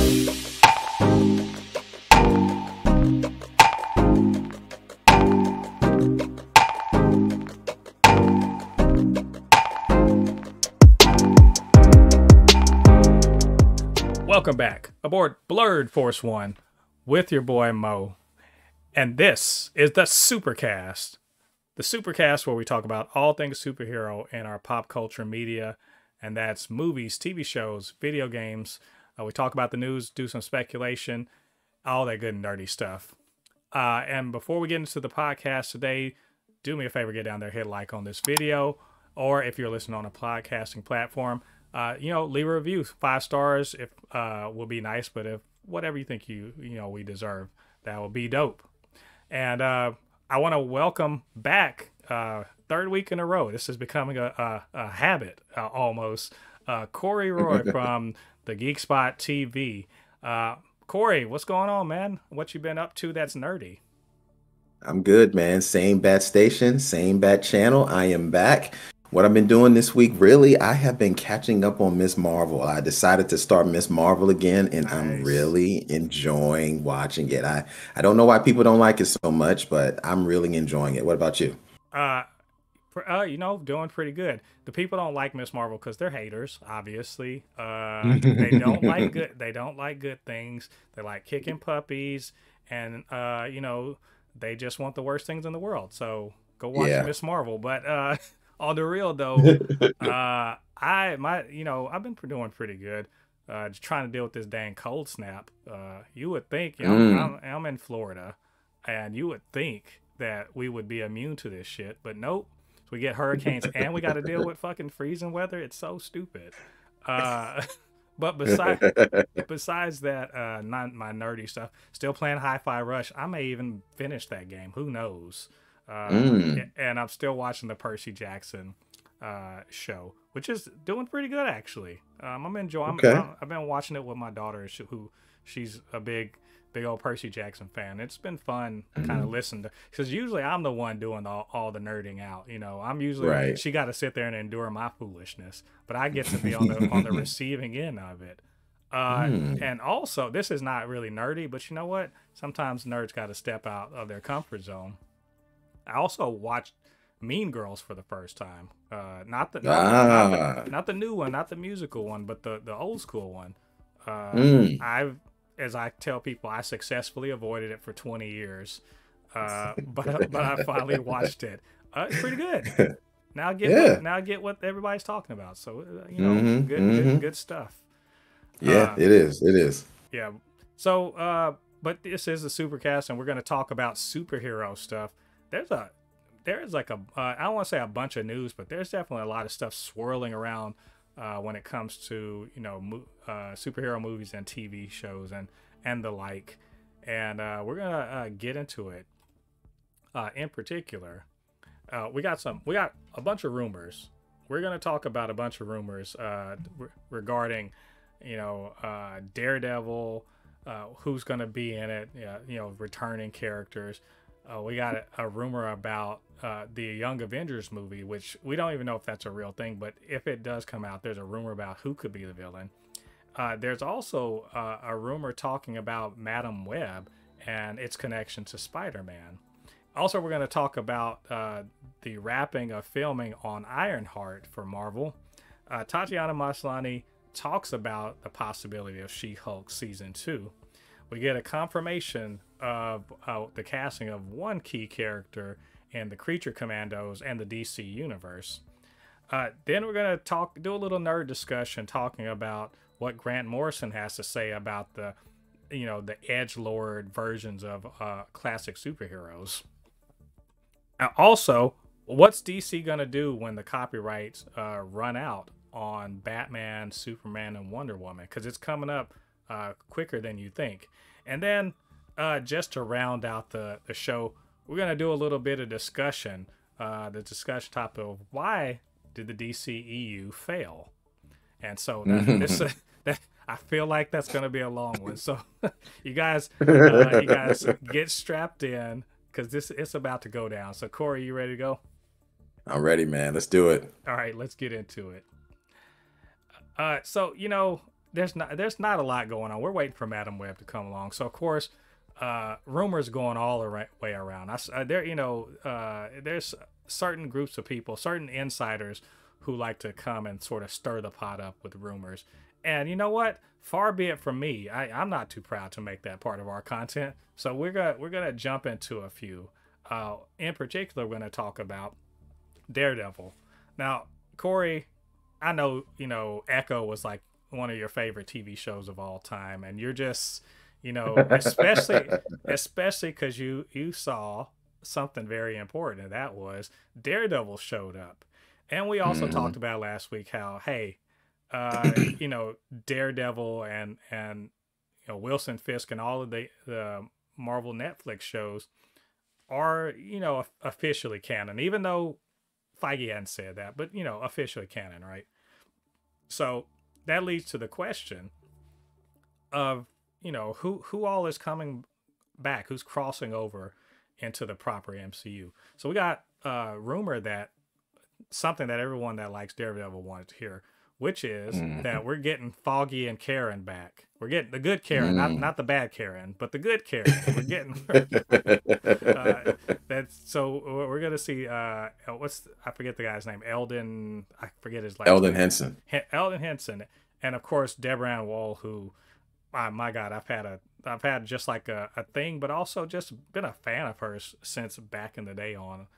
Welcome back aboard Blurred Force One with your boy Mo. And this is the Supercast. The Supercast where we talk about all things superhero in our pop culture media. And that's movies, TV shows, video games. We talk about the news, do some speculation, all that good and nerdy stuff. And before we get into the podcast today, do me a favor, get down there, hit like on this video. Or if you're listening on a podcasting platform, leave a review. 5 stars if will be nice, but if whatever you think we deserve, that will be dope. And I want to welcome back 3rd week in a row. This is becoming a habit almost. Corey Roy from the Geek Spot TV. Corey, what's going on, man? What you been up to that's nerdy? I'm good, man. Same bat station, same bat channel. I am back. What I've been doing this week, really, I have been catching up on Miss Marvel. I decided to start Miss Marvel again, and I'm really enjoying watching it. I don't know why people don't like it so much, but I'm really enjoying it. What about you? Doing pretty good. The people don't like Miss Marvel because they're haters, obviously. They don't like good. They don't like good things. They like kicking puppies, and they just want the worst things in the world. So go watch Miss Marvel. But on the real though, I've been doing pretty good. Just trying to deal with this dang cold snap. You would think, I'm in Florida, and you would think that we would be immune to this shit, but nope. So we get hurricanes, and we got to deal with fucking freezing weather. It's so stupid. But besides that, not my nerdy stuff. Still playing Hi-Fi Rush. I may even finish that game. Who knows? And I'm still watching the Percy Jackson show, which is doing pretty good actually. I'm enjoying. I've been watching it with my daughter, she's a big old Percy Jackson fan. It's been fun kind of listening to, because usually I'm the one doing all the nerding out. I'm usually she got to sit there and endure my foolishness, but I get to be on the receiving end of it. And also, this is not really nerdy, but you know what? Sometimes nerds got to step out of their comfort zone. I also watched Mean Girls for the first time. Not the new one, not the musical one, but the old school one. As I tell people, I successfully avoided it for 20 years. But I finally watched it. It's pretty good. Now I get what everybody's talking about. So good stuff. Yeah, it is. Yeah. So but this is a Supercast, and we're going to talk about superhero stuff. There's I don't want to say a bunch of news, but there's definitely a lot of stuff swirling around when it comes to superhero movies and TV shows and the like, and we're gonna get into it. In particular, we got a bunch of rumors. We're gonna talk about a bunch of rumors regarding Daredevil, who's gonna be in it, returning characters. We got a rumor about the Young Avengers movie, which we don't even know if that's a real thing, but if it does come out, there's a rumor about who could be the villain. There's also a rumor talking about Madam Web and its connection to Spider-Man. Also, we're going to talk about the wrapping of filming on Ironheart for Marvel. Tatiana Maslany talks about the possibility of She-Hulk Season 2. We get a confirmation of the casting of one key character in the Creature Commandos and the DC universe. Then we're going to do a little nerd discussion talking about what Grant Morrison has to say about the edgelord versions of classic superheroes. Also, what's DC going to do when the copyrights run out on Batman, Superman, and Wonder Woman? Because it's coming up quicker than you think. And then just to round out the show, we're going to do a little bit of discussion, the discussion topic of why did the DCEU fail? And so I feel like that's going to be a long one. So you guys get strapped in, because it's about to go down. So Corey, you ready to go? I'm ready, man. Let's do it. All right, let's get into it. So there's not a lot going on. We're waiting for Madam Web to come along. So of course, rumors going all the way around. There's certain groups of people, certain insiders who like to come and sort of stir the pot up with rumors. And you know what? Far be it from me. I'm not too proud to make that part of our content. So we're gonna jump into a few. In particular, we're gonna talk about Daredevil. Now, Corey, I know Echo was like one of your favorite TV shows of all time, and you're just especially because you saw something very important, and that was Daredevil showed up. And we also talked about last week how, hey, Daredevil and Wilson Fisk and all of the Marvel Netflix shows are officially canon, even though Feige hadn't said that, but officially canon, right? So that leads to the question of who all is coming back, who's crossing over into the proper MCU. So we got rumor that something that everyone that likes Daredevil wanted to hear, which is that we're getting Foggy and Karen back. We're getting the good Karen, not the bad Karen, but the good Karen. We're getting so we're gonna see I forget the guy's name, I forget his last Eldon name. Henson. Eldon Henson, and of course Deborah Ann Woll, who, my God, I've had just like a thing, but also just been a fan of hers since back in the day on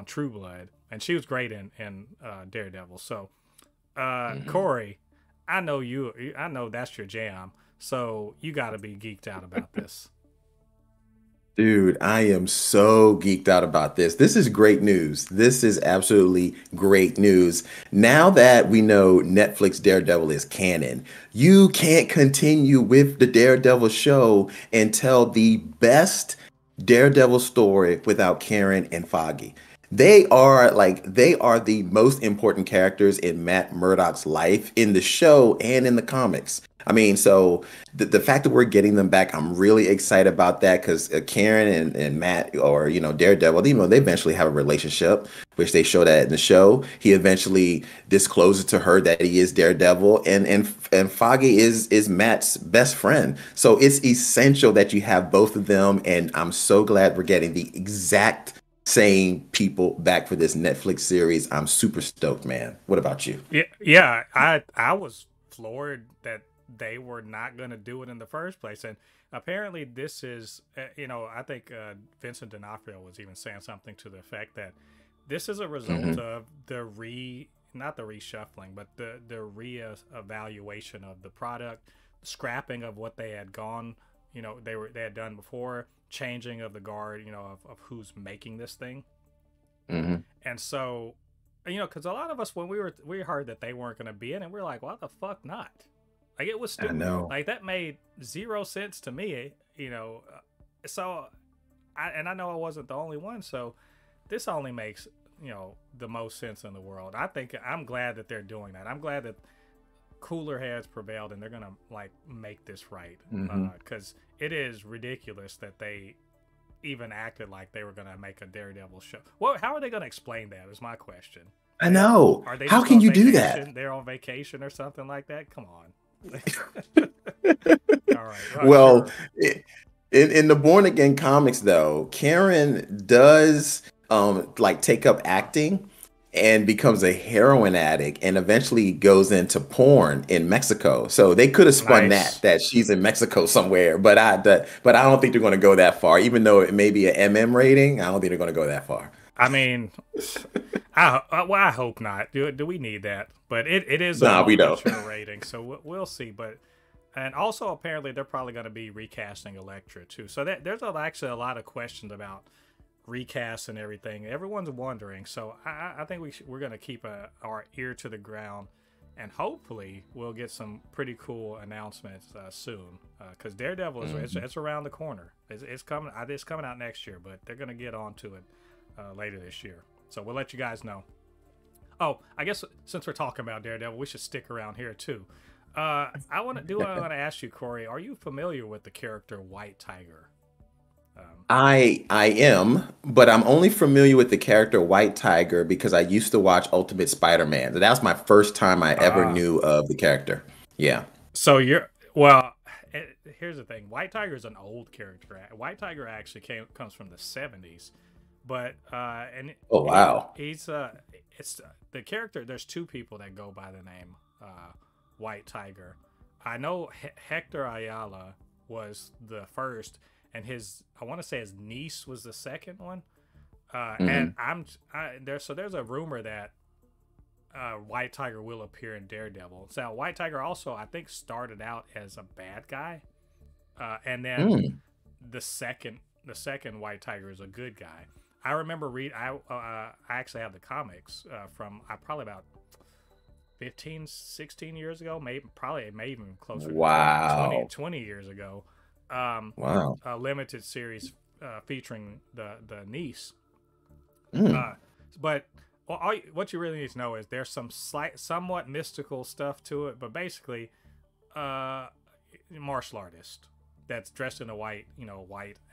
True Blood, and she was great in Daredevil. So Corey, I know that's your jam, so you got to be geeked out about this. Dude, I am so geeked out about this. This is great news. This is absolutely great news. Now that we know Netflix Daredevil is canon, you can't continue with the Daredevil show and tell the best Daredevil story without Karen and Foggy. They are the most important characters in Matt Murdock's life in the show and in the comics. I mean, so the fact that we're getting them back, I'm really excited about that because Karen and Matt, or Daredevil, they eventually have a relationship, which they show that in the show. He eventually discloses to her that he is Daredevil, and Foggy is Matt's best friend. So it's essential that you have both of them, and I'm so glad we're getting the exact same people back for this Netflix series. I'm super stoked, man. What about you? Yeah, I was floored that they were not going to do it in the first place, and apparently this is I think Vincent D'Onofrio was even saying something to the effect that this is a result of not the reshuffling, but the re-evaluation of the product, scrapping of what they had gone, they had done before, changing of the guard, of who's making this thing. And so, because a lot of us, when we heard that they weren't going to be in it, we're like, why the fuck not? Like, it was stupid. I know. Like, that made zero sense to me, So, I know I wasn't the only one. So, this only makes the most sense in the world. I'm glad that they're doing that. I'm glad that cooler heads prevailed, and they're gonna make this right. Because it is ridiculous that they even acted like they were gonna make a Daredevil show. Well, how are they gonna explain that? Is my question. I know. Are they how can you vacation? Do that? They're on vacation or something like that. Come on. All right. Well, sure. in the Born Again comics, though, Karen does take up acting and becomes a heroin addict and eventually goes into porn in Mexico. So they could have spun that she's in Mexico somewhere, but I don't think they're going to go that far. Even though it may be an MM rating, I don't think they're going to go that far. I mean, I hope not. Do we need that? But it is a mature rating, so we'll see. And also apparently they're probably going to be recasting Elektra too. So there's actually a lot of questions about recasts and everything. Everyone's wondering. So I think we're going to keep our ear to the ground, and hopefully we'll get some pretty cool announcements soon. Because Daredevil is it's around the corner. It's coming. It's coming out next year, but they're going to get onto it later this year. So we'll let you guys know. Oh, I guess since we're talking about Daredevil, we should stick around here too. I want to ask you, Corey, are you familiar with the character White Tiger? I am, but I'm only familiar with the character White Tiger because I used to watch Ultimate Spider-Man. That was my first time I ever knew of the character. Yeah. So you're well. Here's the thing: White Tiger is an old character. White Tiger actually comes from the '70s, but and Oh wow. he's it's the character. There's two people that go by the name White Tiger. I know Hector Ayala was the first, and his I want to say his niece was the second one. And Hmm. there's a rumor that White Tiger will appear in Daredevil. So White Tiger also, I think, started out as a bad guy, and then Mm. the second White Tiger is a good guy. I remember I actually have the comics from probably about 15, 16 years ago, maybe even closer to 20 Wow. 20 years ago. Um, Wow. a limited series featuring the niece. Mm. Uh, but what you really need to know is there's some somewhat mystical stuff to it, but basically, uh, martial artist that's dressed in a white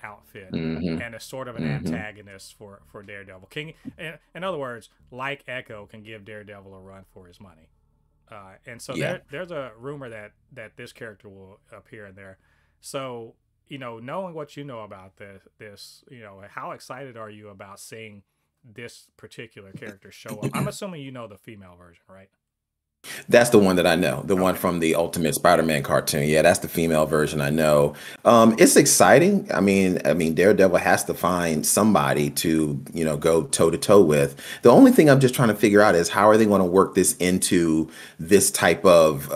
outfit, Hmm. and is sort of an Hmm. antagonist for Daredevil. King, in other words, like Echo, can give Daredevil a run for his money. And so Yeah. there's a rumor that this character will appear in there. So knowing what you know about this, how excited are you about seeing this particular character show up? I'm assuming you know the female version, right? That's the one that I know, the one Okay. from the Ultimate Spider-Man cartoon. Yeah, that's the female version I know. It's exciting. I mean, Daredevil has to find somebody to, go toe to toe with. The only thing I'm just trying to figure out is how are they going to work this into this type of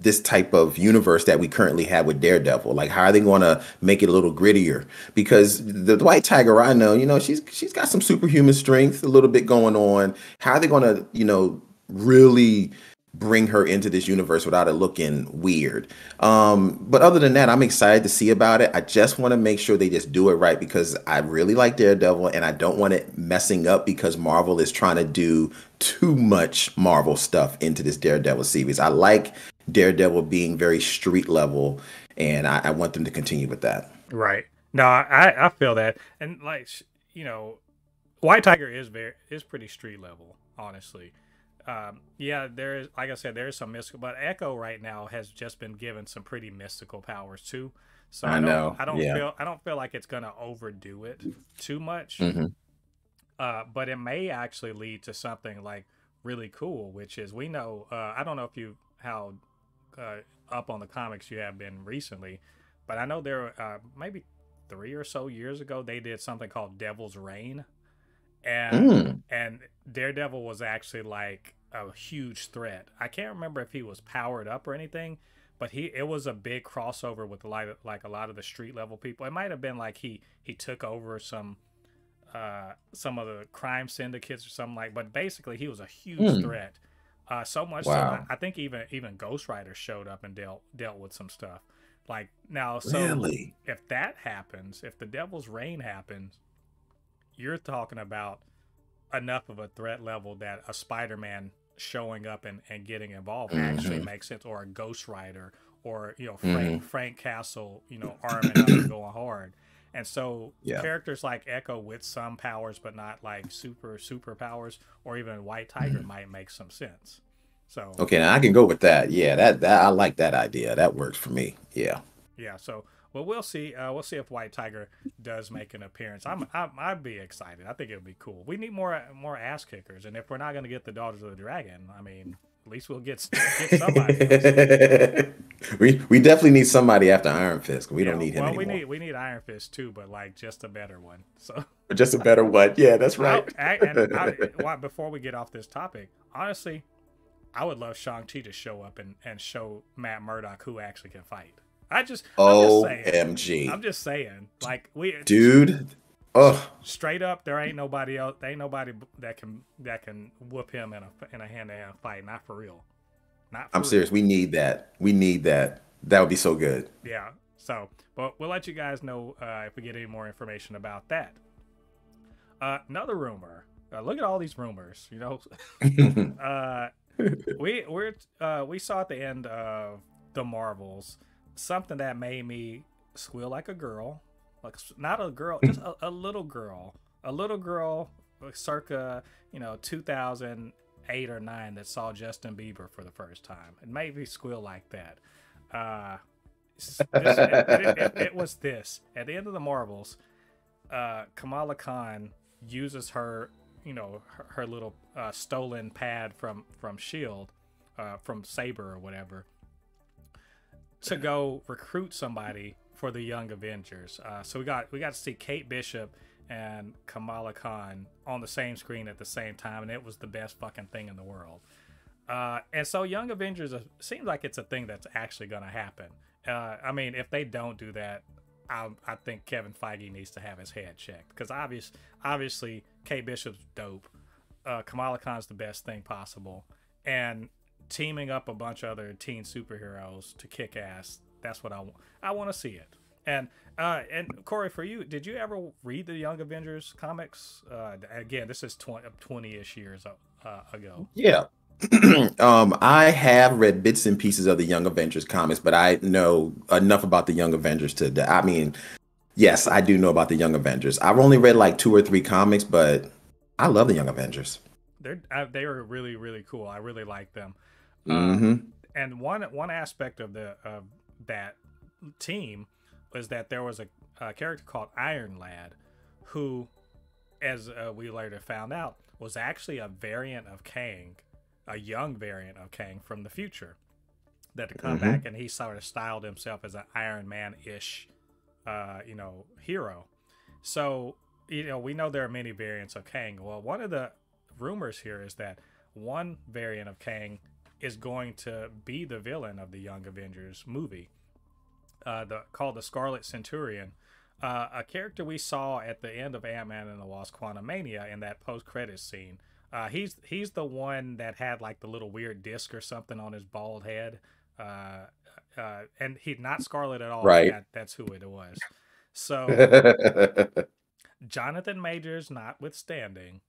this type of universe that we currently have with Daredevil. Like, how are they going to make it a little grittier? Because the White Tiger I know, she's got some superhuman strength, a little bit going on. How are they going to, really bring her into this universe without it looking weird. But other than that, I'm excited to see about it. I just want to make sure they just do it right because I really like Daredevil and I don't want it messing up because Marvel is trying to do too much Marvel stuff into this Daredevil series. I like Daredevil being very street level and I want them to continue with that. Right. No, I feel that, and like White Tiger is pretty street level, honestly. Yeah, there is, like I said, there is some mystical, but Echo right now has just been given some pretty mystical powers too. So I know. Yeah. I don't feel like it's gonna overdo it too much. Hmm. But it may actually lead to something like really cool, which is we know. I don't know if you how uh, up on the comics you have been recently, but I know there maybe 3 or so years ago they did something called Devil's Reign, and Mm. and Daredevil was actually like a huge threat. I can't remember if he was powered up or anything, but it was a big crossover with like a lot of the street level people. It might have been like he took over some of the crime syndicates or something like. But basically, he was a huge Mm. threat. So much so that Wow. I think even Ghost Rider showed up and dealt with some stuff. Like now, so Really? if that happens, if the Devil's Reign happens, you're talking about enough of a threat level that a Spider-Man showing up and getting involved actually Hmm. makes sense, or a Ghost Rider, or Hmm. Frank Castle, arming up and going hard. And so Yeah. characters like Echo with some powers but not like super powers, or even White Tiger might make some sense. So Okay, now I can go with that. Yeah, that I like that idea. That works for me. Yeah. yeah, so well, we'll see. We'll see if White Tiger does make an appearance. I'd be excited. I think it would be cool. We need more ass kickers, and if we're not going to get the Daughters of the Dragon, I mean, at least we'll get somebody else. We definitely need somebody after Iron Fist. We don't Yeah, need him well, anymore. we need Iron Fist too, but like just a better one. So Just a better one. Yeah, that's I right. why before we get off this topic, honestly, I would love Shang-Chi to show up and show Matt Murdock who actually can fight. I'm just saying. I'm OMG. just saying. Like we Dude. Oh, straight up, there ain't nobody else. There ain't nobody that can whoop him in a hand to hand fight. Not for real. Not I'm for serious. real. We need that. We need that. That would be so good. Yeah. So, but we'll let you guys know if we get any more information about that. Another rumor. Look at all these rumors. Uh, we saw at the end of the Marvels something that made me squeal like a girl, like not a girl, just a little girl, like circa 2008 or 9 that saw Justin Bieber for the first time. It made me squeal like that. It was this at the end of the Marvels. Kamala Khan uses her, her little stolen pad from Shield, from Saber or whatever, to go recruit somebody for the Young Avengers. So we got to see Kate Bishop and Kamala Khan on the same screen at the same time, and it was the best fucking thing in the world. And so Young Avengers seems like it's a thing that's actually going to happen. I mean, if they don't do that, I think Kevin Feige needs to have his head checked, because obviously Kate Bishop's dope. Kamala Khan's the best thing possible, and teaming up a bunch of other teen superheroes to kick ass. That's what I want. I want to see it. And Corey, for you, did you ever read the Young Avengers comics? Again, this is 20-ish years ago. Yeah. I have read bits and pieces of the Young Avengers comics, but I know enough about the Young Avengers I mean, yes, I do know about the Young Avengers. I've only read like 2 or 3 comics, but I love the Young Avengers. They were really, really cool. I really like them. And one aspect of that team was that there was a character called Iron Lad, who, as we later found out, was actually a variant of Kang, a young variant of Kang from the future, that had come back, and he sort of styled himself as an Iron Man-ish, hero. So, we know there are many variants of Kang. Well, one of the rumors here is that one variant of Kang is going to be the villain of the Young Avengers movie, called the Scarlet Centurion, a character we saw at the end of Ant-Man and the Wasp: Quantumania in that post-credits scene. He's the one that had like the little weird disc or something on his bald head, and he's not Scarlet at all. Right. That's who it was. So Jonathan Majors notwithstanding,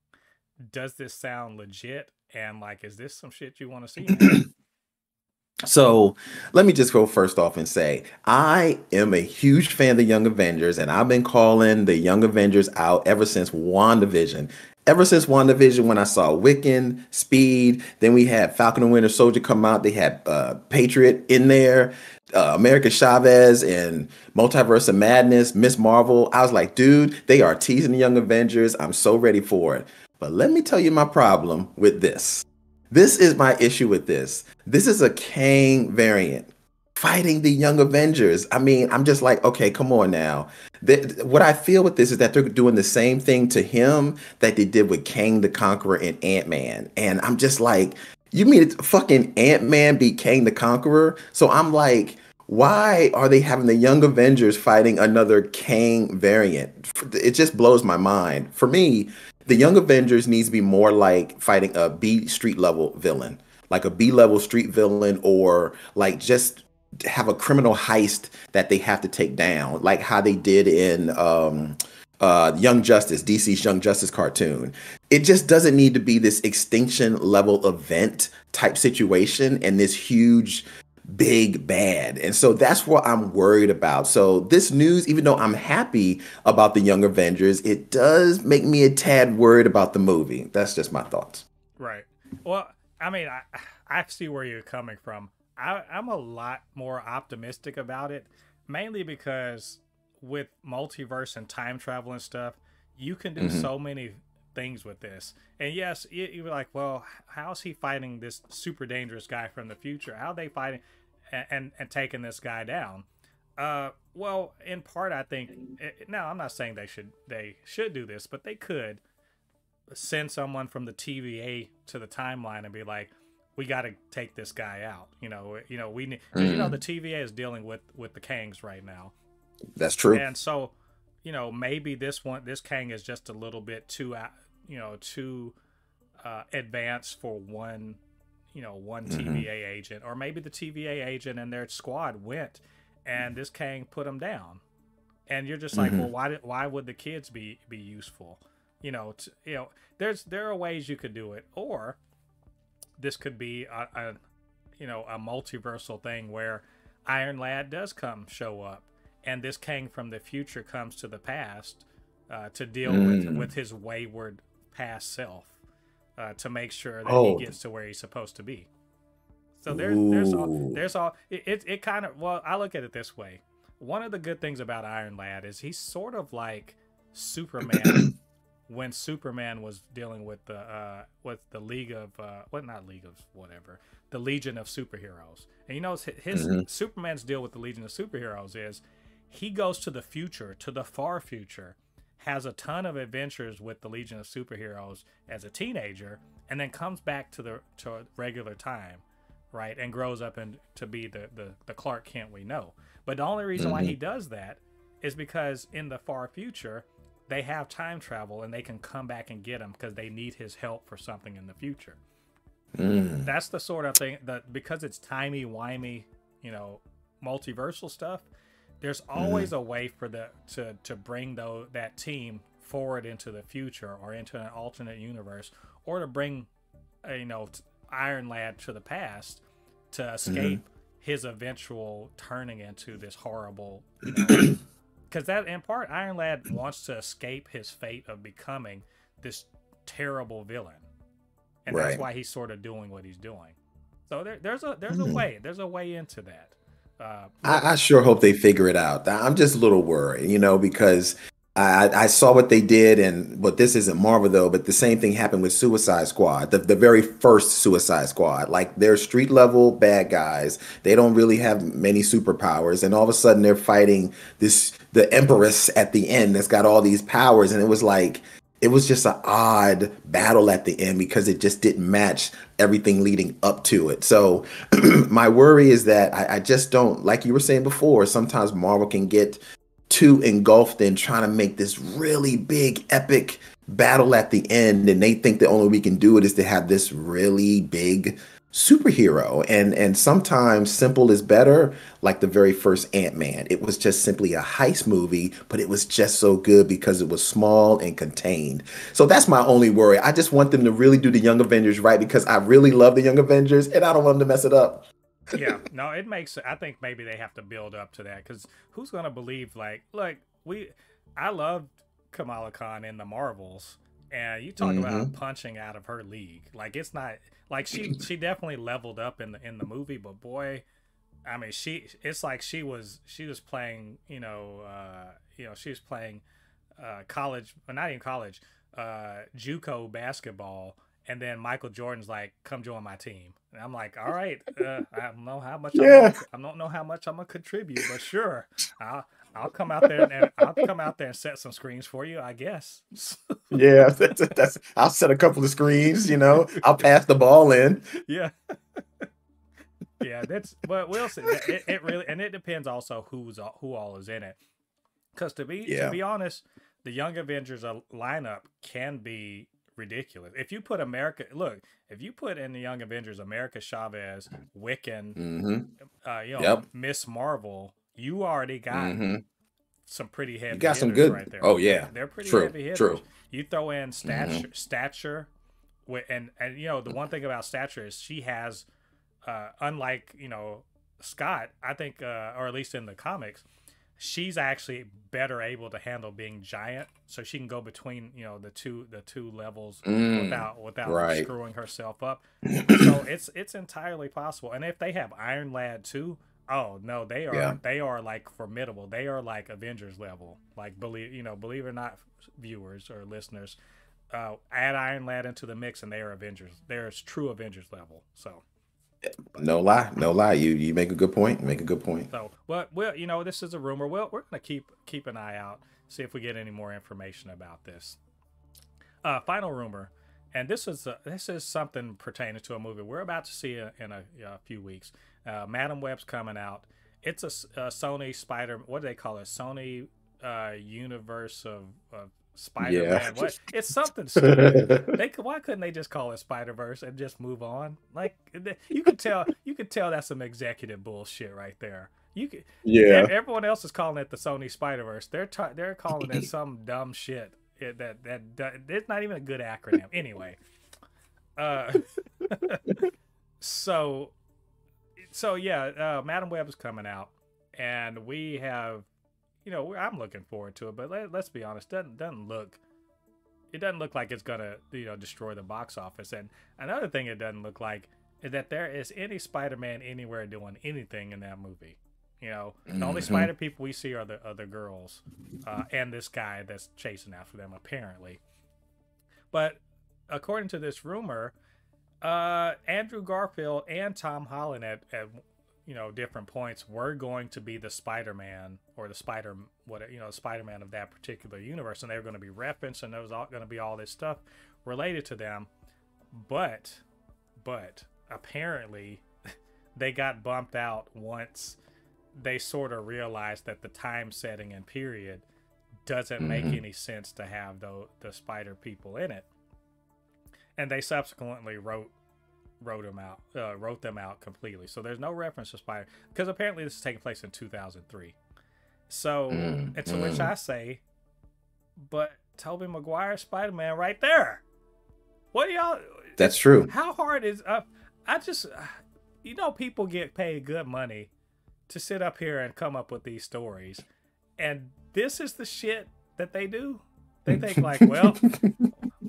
does this sound legit? And like, is this some shit you want to see? So let me just go first off and say, I am a huge fan of the Young Avengers, and I've been calling the Young Avengers out ever since WandaVision. Ever since WandaVision, when I saw Wiccan, Speed, then we had Falcon and Winter Soldier come out. They had Patriot in there, America Chavez, and Multiverse of Madness, Miss Marvel. I was like, dude, they are teasing the Young Avengers. I'm so ready for it. But let me tell you my problem with this. This is my issue with this. This is a Kang variant fighting the Young Avengers. I mean, I'm just like, okay, come on now. What I feel with this is that they're doing the same thing to him that they did with Kang the Conqueror and Ant-Man. And I'm just like, you mean fucking Ant-Man beat Kang the Conqueror? So I'm like, why are they having the Young Avengers fighting another Kang variant? It just blows my mind. For me, the Young Avengers needs to be more like fighting a B street level villain, like a B level street villain, or like just have a criminal heist that they have to take down, like how they did in Young Justice, DC's Young Justice cartoon. It just doesn't need to be this extinction level event type situation and this huge big bad. And so that's what I'm worried about. So this news, even though I'm happy about the Young Avengers, it does make me a tad worried about the movie. That's just my thoughts. Right. Well, I mean, I see where you're coming from. I'm a lot more optimistic about it, mainly because with multiverse and time travel and stuff, you can do so many things with this. And yes, you're like, well, how's he fighting this super dangerous guy from the future? How are they fighting and taking this guy down? Well, in part, I think. Now, I'm not saying they should do this, but they could send someone from the TVA to the timeline and be like, we got to take this guy out. We need. The TVA is dealing with the Kangs right now. That's true. And so, maybe this Kang is just a little bit too advanced for one TVA agent, or maybe the TVA agent and their squad went, and this Kang put them down, and you're just like, well, why would the kids be useful? There are ways you could do it, or this could be a multiversal thing where Iron Lad does show up, and this Kang from the future comes to the past to deal with his wayward past self, to make sure that he gets to where he's supposed to be. So Ooh. it kind of, well, I look at it this way. One of the good things about Iron Lad is he's sort of like Superman when Superman was dealing with the League of not League of whatever, the Legion of Superheroes. And you know his Superman's deal with the Legion of Superheroes is he goes to the future, to the far future, has a ton of adventures with the Legion of Superheroes as a teenager, and then comes back to regular time, right, and grows up to be the Clark Kent we know. But the only reason why he does that is because in the far future they have time travel and they can come back and get him because they need his help for something in the future. That's the sort of thing that, because it's timey-wimey, you know, multiversal stuff, there's always a way for to bring that team forward into the future or into an alternate universe, or to bring Iron Lad to the past to escape his eventual turning into this horrible, because that in part Iron Lad wants to escape his fate of becoming this terrible villain, and that's why he's sort of doing what he's doing. So there's a way into that. I sure hope they figure it out. I'm just a little worried, because I saw what they did, but this isn't Marvel though, but the same thing happened with Suicide Squad, the very first Suicide Squad. Like, they're street level bad guys. They don't really have many superpowers, and all of a sudden they're fighting the Empress at the end that's got all these powers, and it was just an odd battle at the end because it just didn't match everything leading up to it. So my worry is that I just don't, like you were saying before, sometimes Marvel can get too engulfed in trying to make this really big epic battle at the end, and they think the only way we can do it is to have this really big superhero, and sometimes simple is better. Like the very first Ant-Man, it was just simply a heist movie, but it was just so good because it was small and contained. So that's my only worry. I just want them to really do the Young Avengers right, because I really love the Young Avengers and I don't want them to mess it up. Yeah, no, it makes. I think maybe they have to build up to that, because who's gonna believe I loved Kamala Khan in the Marvels, and you talk about punching out of her league. Like, it's not like she definitely leveled up in the movie, but boy, I mean, it's like she was playing, she was playing college, but not even college, JUCO basketball. And then Michael Jordan's like, "Come join my team." And I'm like, "All right, I don't know how much. I don't know how much I'm gonna contribute, but sure, I'll come out there and set some screens for you, I guess." Yeah, I'll set a couple of screens. I'll pass the ball in. Yeah, yeah. But we'll see. It really, and it depends also who all is in it. Because to be honest, the Young Avengers lineup can be ridiculous. If you put in the Young Avengers America Chavez, Wiccan, Miss Marvel, you already got some pretty heavy you got hitters some good right there. Oh yeah, they're pretty true, heavy hitters. True. You throw in stature, and the one thing about Stature is she has, unlike Scott, I think, or at least in the comics, she's actually better able to handle being giant, so she can go between the two levels without screwing herself up. So it's entirely possible. And if they have Iron Lad too, oh no, they are like formidable. They are like Avengers level. Like, believe it or not, viewers or listeners, add Iron Lad into the mix and they are Avengers. They're true Avengers level. So. No lie. You make a good point. So, well, this is a rumor. Well, we're gonna keep an eye out, see if we get any more information about this. Final rumor, and this is something pertaining to a movie we're about to see in a few weeks. Madam Web's coming out. It's a Sony Spider. What do they call it? Sony universe of Spider-Man. Yeah. What? It's something stupid. Why couldn't they just call it Spider-Verse and just move on? Like, you could tell that's some executive bullshit right there. Everyone else is calling it the Sony Spider-Verse. They're calling it some dumb shit. That it's not even a good acronym. Anyway, so yeah, Madam Web is coming out, and we have. I'm looking forward to it, but let's be honest, it doesn't look like it's gonna destroy the box office. And another thing it doesn't look like that there is any Spider-Man anywhere doing anything in that movie. You know, the only Mm-hmm. Spider people we see are the girls, and this guy that's chasing after them apparently. But according to this rumor, Andrew Garfield and Tom Holland at different points were going to be the Spider-Man or the Spider-Man of that particular universe, and they were going to be referenced, and there was going to be all this stuff related to them. But apparently they got bumped out once they sort of realized that the time setting and period doesn't make any sense to have the spider people in it, and they subsequently wrote them out completely. So there's no reference to Spider, because apparently this is taking place in 2003. So and to which I say, but Tobey Maguire's Spider-Man right there. What do y'all? That's true. How hard is I just people get paid good money to sit up here and come up with these stories, and this is the shit that they do. They think like, well,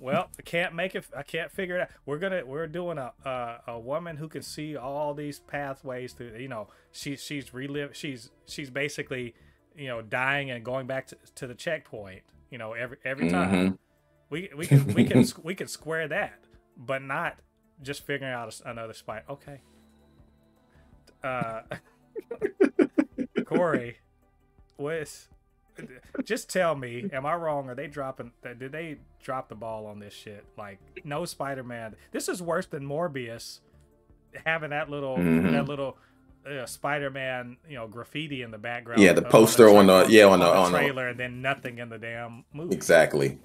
I can't make it. I can't figure it out. We're doing a woman who can see all these pathways to, she's basically, dying and going back to the checkpoint, every time. We can square that, but not just figuring out another spot. Okay. Corey, just tell me, am I wrong? Did they drop the ball on this shit? Like, no Spider-Man. This is worse than Morbius having that little Spider-Man, graffiti in the background. Yeah, the poster on the trailer, and then nothing in the damn movie. Exactly.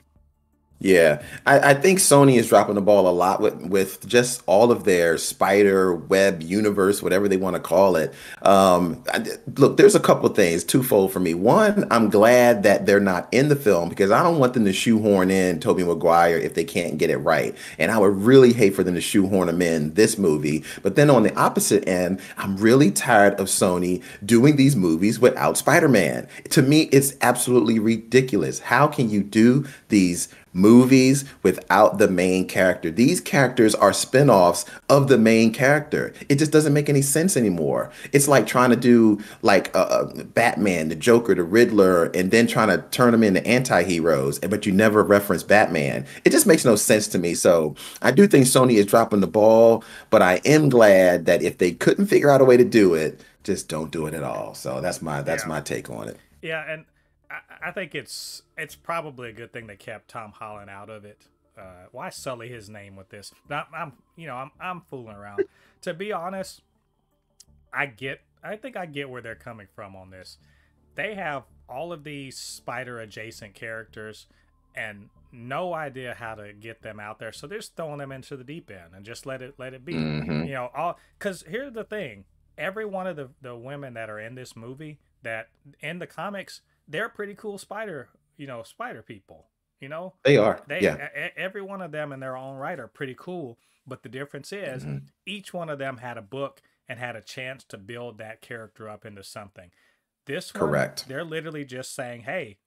Yeah, I think Sony is dropping the ball a lot with just all of their spider web universe, whatever they want to call it. Look, there's a couple of things, twofold for me. One, I'm glad that they're not in the film, because I don't want them to shoehorn in Tobey Maguire if they can't get it right. And I would really hate for them to shoehorn him in this movie. But then on the opposite end, I'm really tired of Sony doing these movies without Spider-Man. To me, it's absolutely ridiculous. How can you do these movies without the main character? These characters are spin-offs of the main character. It just doesn't make any sense anymore. It's like trying to do like Batman, the Joker, the Riddler, and then trying to turn them into anti-heroes, but you never reference Batman. It just makes no sense to me. So I do think Sony is dropping the ball, but I am glad that if they couldn't figure out a way to do it, just don't do it at all. So that's my take on it. Yeah, and I think it's probably a good thing they kept Tom Holland out of it. Why sully his name with this? I'm fooling around. To be honest, I think I get where they're coming from on this. They have all of these spider adjacent characters and no idea how to get them out there, so they're just throwing them into the deep end and just let it be. Because here's the thing: every one of the women that are in this movie, that in the comics, they're pretty cool spider people. They are. Every one of them in their own right are pretty cool. But the difference is each one of them had a book and had a chance to build that character up into something. This one, correct. They're literally just saying, hey,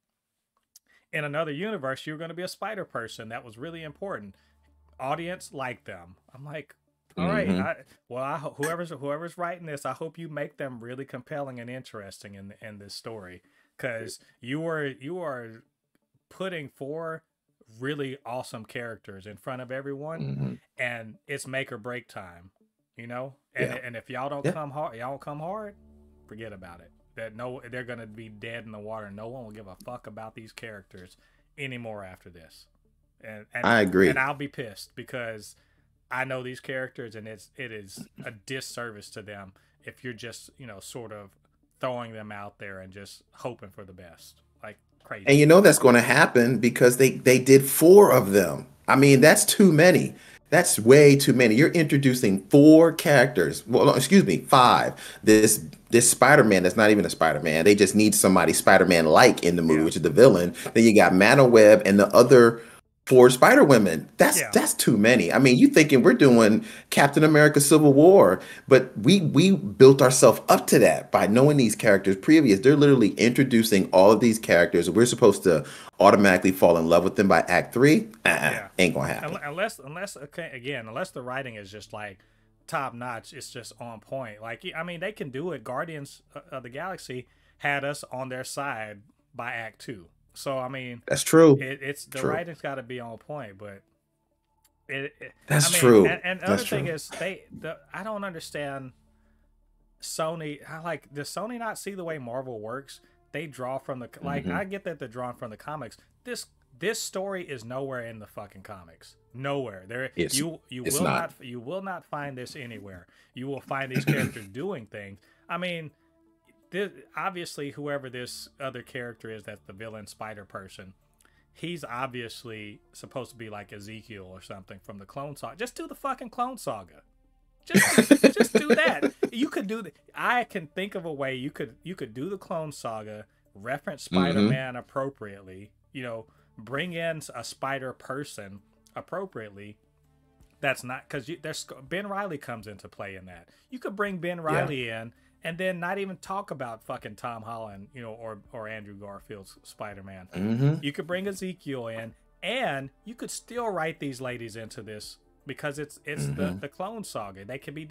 in another universe, you're going to be a spider person. That was really important. Audience liked them. I'm like, all right. Whoever's writing this, I hope you make them really compelling and interesting in this story. Because you are putting 4 really awesome characters in front of everyone, and it's make or break time, And if y'all don't come hard, forget about it. They're gonna be dead in the water. No one will give a fuck about these characters anymore after this. And I agree. And I'll be pissed because I know these characters, and it is a disservice to them if you're just sort of throwing them out there and just hoping for the best, like crazy. And that's going to happen because they did 4 of them. I mean, that's too many. That's way too many. You're introducing 4 characters. Well, excuse me, 5. This Spider-Man that's not even a Spider-Man. They just need somebody Spider-Man-like in the movie, which is the villain. Then you got Madam Web and the other 4 Spider-Women. That's too many. I mean, you thinking we're doing Captain America Civil War, but we built ourselves up to that by knowing these characters previous. They're literally introducing all of these characters. We're supposed to automatically fall in love with them by Act 3. Ain't gonna happen. Unless the writing is just like, top notch. It's just on point. Like, I mean, they can do it. Guardians of the Galaxy had us on their side by Act 2. So I mean, That's true. It's the True. writing's got to be on point, but That's I mean, true. and the That's other thing true. is I don't understand Sony. Does Sony not see the way Marvel works? They draw from the like. Hmm. I get that they're drawn from the comics. This story is nowhere in the fucking comics. Nowhere. There It's you it's will not. not find this anywhere. You will find these characters doing things. I mean, obviously whoever this other character is, that's the villain spider person, he's obviously supposed to be like Ezekiel or something from the Clone Saga. Just do the fucking Clone Saga. Just do that. You could do I can think of a way you could do the Clone Saga, reference Hmm. Spider-Man appropriately, bring in a spider person appropriately. That's not because there's Ben Riley comes into play in that. You could bring Ben Yeah. Riley in and then not even talk about fucking Tom Holland, or Andrew Garfield's Spider-Man. Hmm. You could bring Ezekiel in, and you could still write these ladies into this because it's Hmm. the Clone Saga. They could be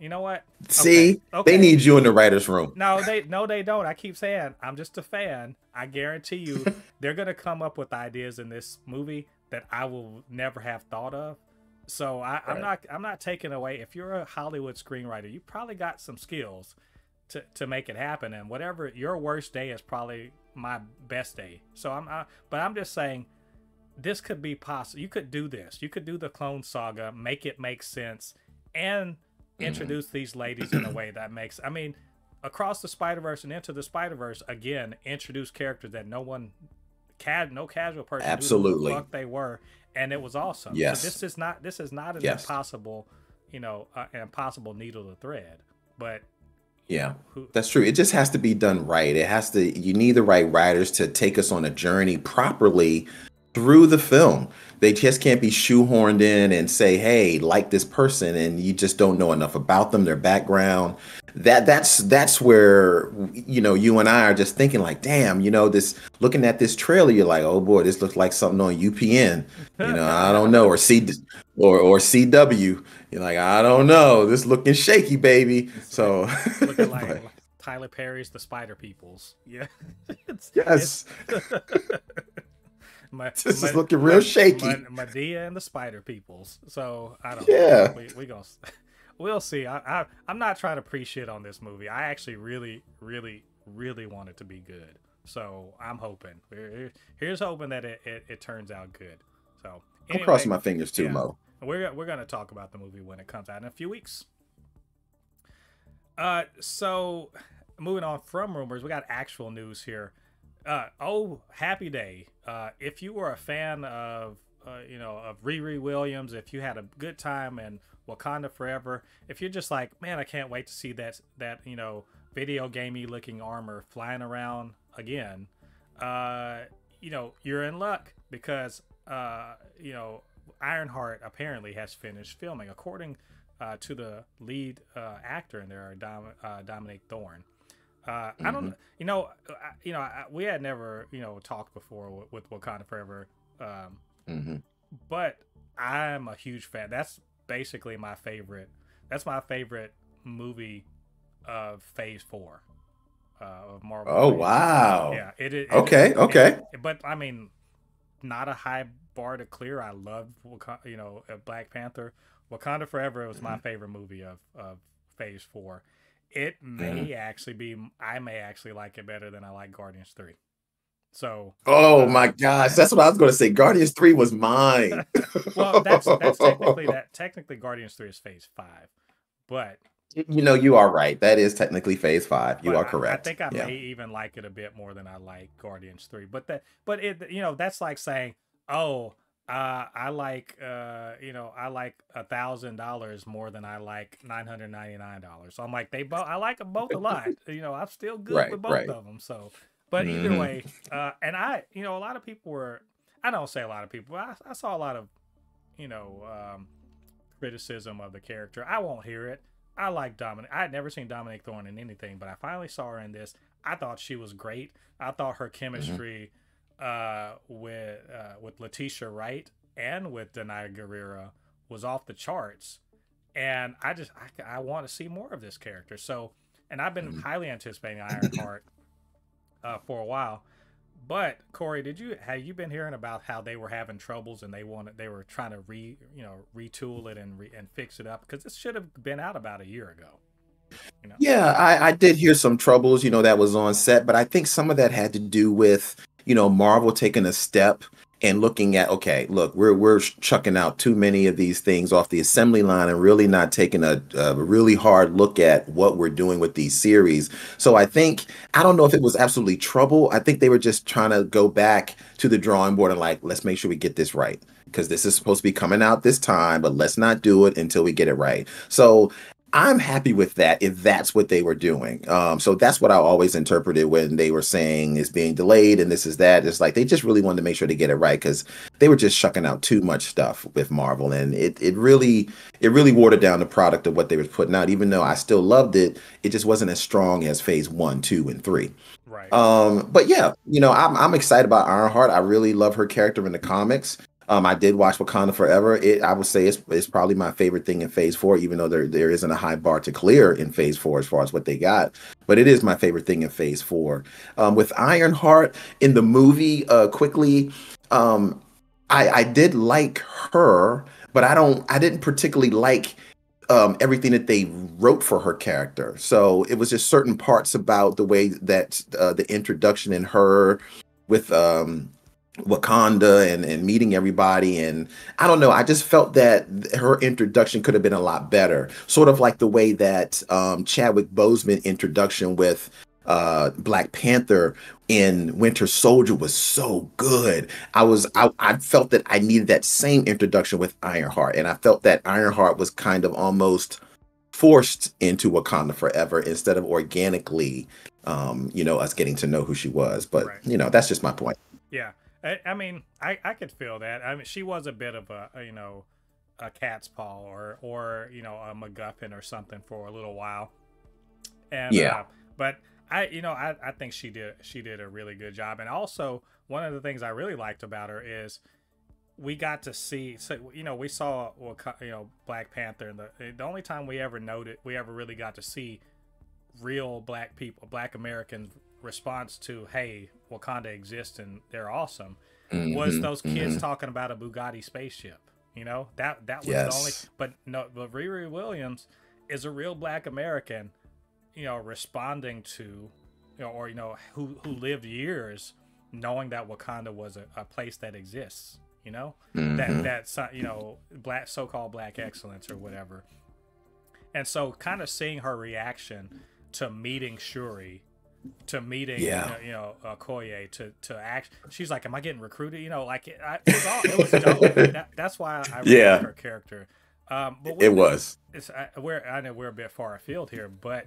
you know what? Okay, See, they okay. need you in the writers' room. No, they don't. I keep saying I'm just a fan. I guarantee you they're gonna come up with ideas in this movie that I will never have thought of. So Right. I'm not taking away. If you're a Hollywood screenwriter, you probably got some skills to make it happen. And whatever your worst day is probably my best day. So but I'm just saying this could be possible. You could do this. You could do the Clone Saga, make it make sense, and Hmm. introduce these ladies in a way that makes. I mean, across the Spider-Verse and Into the Spider-Verse, again, introduce characters that no casual person knew who the Absolutely. fuck they were, and it was awesome. So Yes. this is not an Yes. impossible, an impossible needle to thread. But Yeah, who? that's true. It just has to be done right. It has to, you need the right writers to take us on a journey properly through the film. They just can't be shoehorned in and say, "Hey, like this person," and you just don't know enough about them, their background. That's where you and I are just thinking like, "Damn, this looking at this trailer, you're like, oh boy, this looks like something on UPN." I don't know, or or CW. You're like, I don't know, this looking shaky, baby. So, It's looking like but Tyler Perry's The Spider Peoples. Yeah, it's yes, my this is my looking real my shaky. Medea and the Spider Peoples. So I don't know. Yeah. We gonna we'll see. I'm not trying to pre shit on this movie. I actually really really really want it to be good. So I'm hoping. Here's hoping that it turns out good. So I'm crossing anyway, my fingers too, yeah, Mo. we're gonna talk about the movie when it comes out in a few weeks. So moving on from rumors, we got actual news here. Oh, happy day! If you were a fan of, of Riri Williams, if you had a good time in Wakanda Forever, if you're just like, man, I can't wait to see that video gamey looking armor flying around again, uh, you're in luck because Ironheart apparently has finished filming, according to the lead actor in there, Dominic Thorne. I don't, Hmm. we had never, talked before with Wakanda Forever, Hmm. but I'm a huge fan. That's basically my favorite. That's my favorite movie of Phase 4 of Marvel Oh Phase. wow. Yeah, Okay. Okay. but I mean, not a high bar to clear. I love Black Panther. Wakanda Forever was my Hmm. favorite movie of Phase 4. It Hmm. may actually be. I may actually like it better than I like Guardians 3. So, Oh uh, my gosh, that's what I was going to say. Guardians 3 was mine. well, that's technically Guardians 3 is Phase 5, but You are right. That is technically phase 5. You are I correct. think I Yeah. may even like it a bit more than I like Guardians 3. But it that's like saying, oh, I like I like $1,000 more than I like $999. So I'm like I like them both a lot. I'm still good Right, with both right. of them. So, but either Hmm. way, and a lot of people were. I don't say a lot of people. I saw a lot of you know criticism of the character. I won't hear it. I like Dominic. I had never seen Dominic Thorne in anything, but I finally saw her in this. I thought she was great. I thought her Hmm. chemistry with Letitia Wright and with Denai Guerrera was off the charts. and I want to see more of this character. So, and I've been highly anticipating Ironheart for a while. But Corey, have you been hearing about how they were having troubles and they were trying to retool it and fix it up, because this should have been out about a year ago. You know. Yeah, I did hear some troubles, that was on set, but I think some of that had to do with, Marvel taking a step and looking at, okay, look, we're chucking out too many of these things off the assembly line and really not taking a really hard look at what we're doing with these series. So I don't know if it was absolutely trouble. I think they were just trying to go back to the drawing board and like, let's make sure we get this right, because this is supposed to be coming out this time, but let's not do it until we get it right. So I'm happy with that if that's what they were doing. So that's what I always interpreted when they were saying it's being delayed and this is that. It's like they just really wanted to make sure they get it right, because they were just shucking out too much stuff with Marvel, and it really watered down the product of what they were putting out. Even though I still loved it, it just wasn't as strong as Phase 1, 2, and 3. Right. But yeah, I'm excited about Ironheart. I really love her character in the comics. I did watch Wakanda Forever. I would say it's probably my favorite thing in Phase 4, even though there isn't a high bar to clear in Phase 4 as far as what they got. But it is my favorite thing in Phase 4. With Ironheart in the movie, quickly, I did like her, but I didn't particularly like everything that they wrote for her character. So it was just certain parts about the way that the introduction in her with Wakanda and meeting everybody, and I don't know, I just felt that her introduction could have been a lot better, sort of like the way that Chadwick Boseman introduction with Black Panther in Winter Soldier was so good. I felt that I needed that same introduction with Ironheart, and I felt that Ironheart was kind of almost forced into Wakanda Forever instead of organically us getting to know who she was. But right. That's just my point. Yeah. I mean, I could feel that. I mean, she was a bit of a cat's paw or a MacGuffin or something for a little while, and Yeah. but I think she did a really good job. And also, one of the things I really liked about her is we got to see, so we saw Black Panther, and the only time we ever really got to see real black people, Black Americans response to, hey, Wakanda exists and they're awesome, was those kids talking about a Bugatti spaceship. That was the only. But Riri Williams is a real Black American, responding to, who lived years knowing that Wakanda was a place that exists. That's black, so-called Black excellence or whatever. And so, kind of seeing her reaction to meeting Shuri, to meeting Okoye, to act, she's like, am I getting recruited? It was dope. That's why I really like her character. But it was. I know we're a bit far afield here, but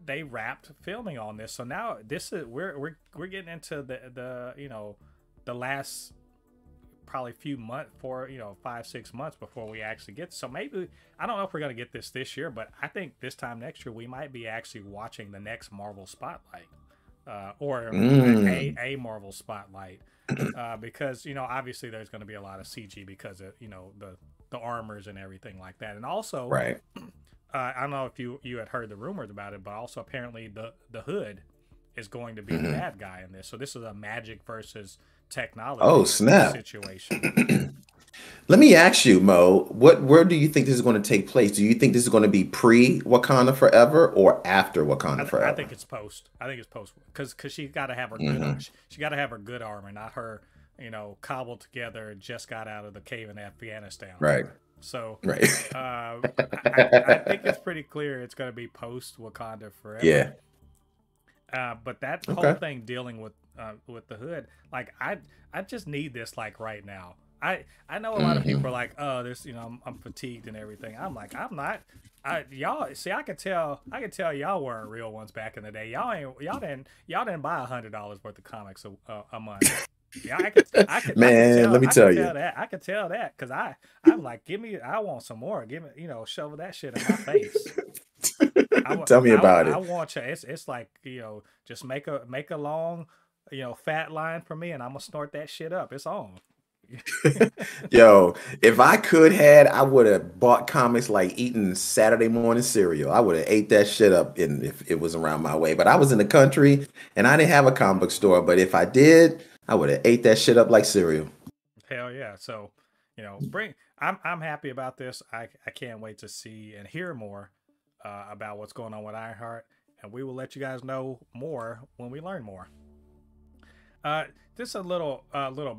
they wrapped filming on this, so now we're getting into the last probably few months, for 5-6 months before we actually get. So maybe, I don't know if we're going to get this year, but I think this time next year we might be actually watching the next Marvel Spotlight, or a Marvel Spotlight, because obviously there's going to be a lot of CG because of the armors and everything like that. And also, right, I don't know if you had heard the rumors about it, but also apparently the Hood is going to be the bad guy in this. So this is a magic versus technology situation. Let me ask you, Mo, where do you think this is going to take place? Do you think this is going to be pre Wakanda Forever or after Wakanda Forever? I think it's post. Because she got to have her good. She got to have her good armor, not her cobbled together, just got out of the cave in Afghanistan. Right. So right. I think it's pretty clear it's going to be post Wakanda Forever. Yeah. But that whole thing dealing with the Hood, like I just need this like right now. I know a lot of people are like, oh, this, I'm fatigued and everything. I'm like, I'm not. Y'all see, I could tell y'all weren't real ones back in the day. Y'all didn't buy $100 worth of comics a month. Yeah, I could let me tell you. I could tell that because I'm like, I want some more. Give me, shovel that shit in my face. Tell me about it. I want you. It's like, just make a long, fat line for me, and I'm gonna snort that shit up. It's on. Yo, if I could had, I would have bought comics like eating Saturday morning cereal. I would have ate that shit up if it was around my way. But I was in the country and I didn't have a comic book store. But if I did, I would have ate that shit up like cereal. Hell yeah. So, bring I'm happy about this. I can't wait to see and hear more about what's going on with Ironheart, and we will let you guys know more when we learn more. Uh, just a little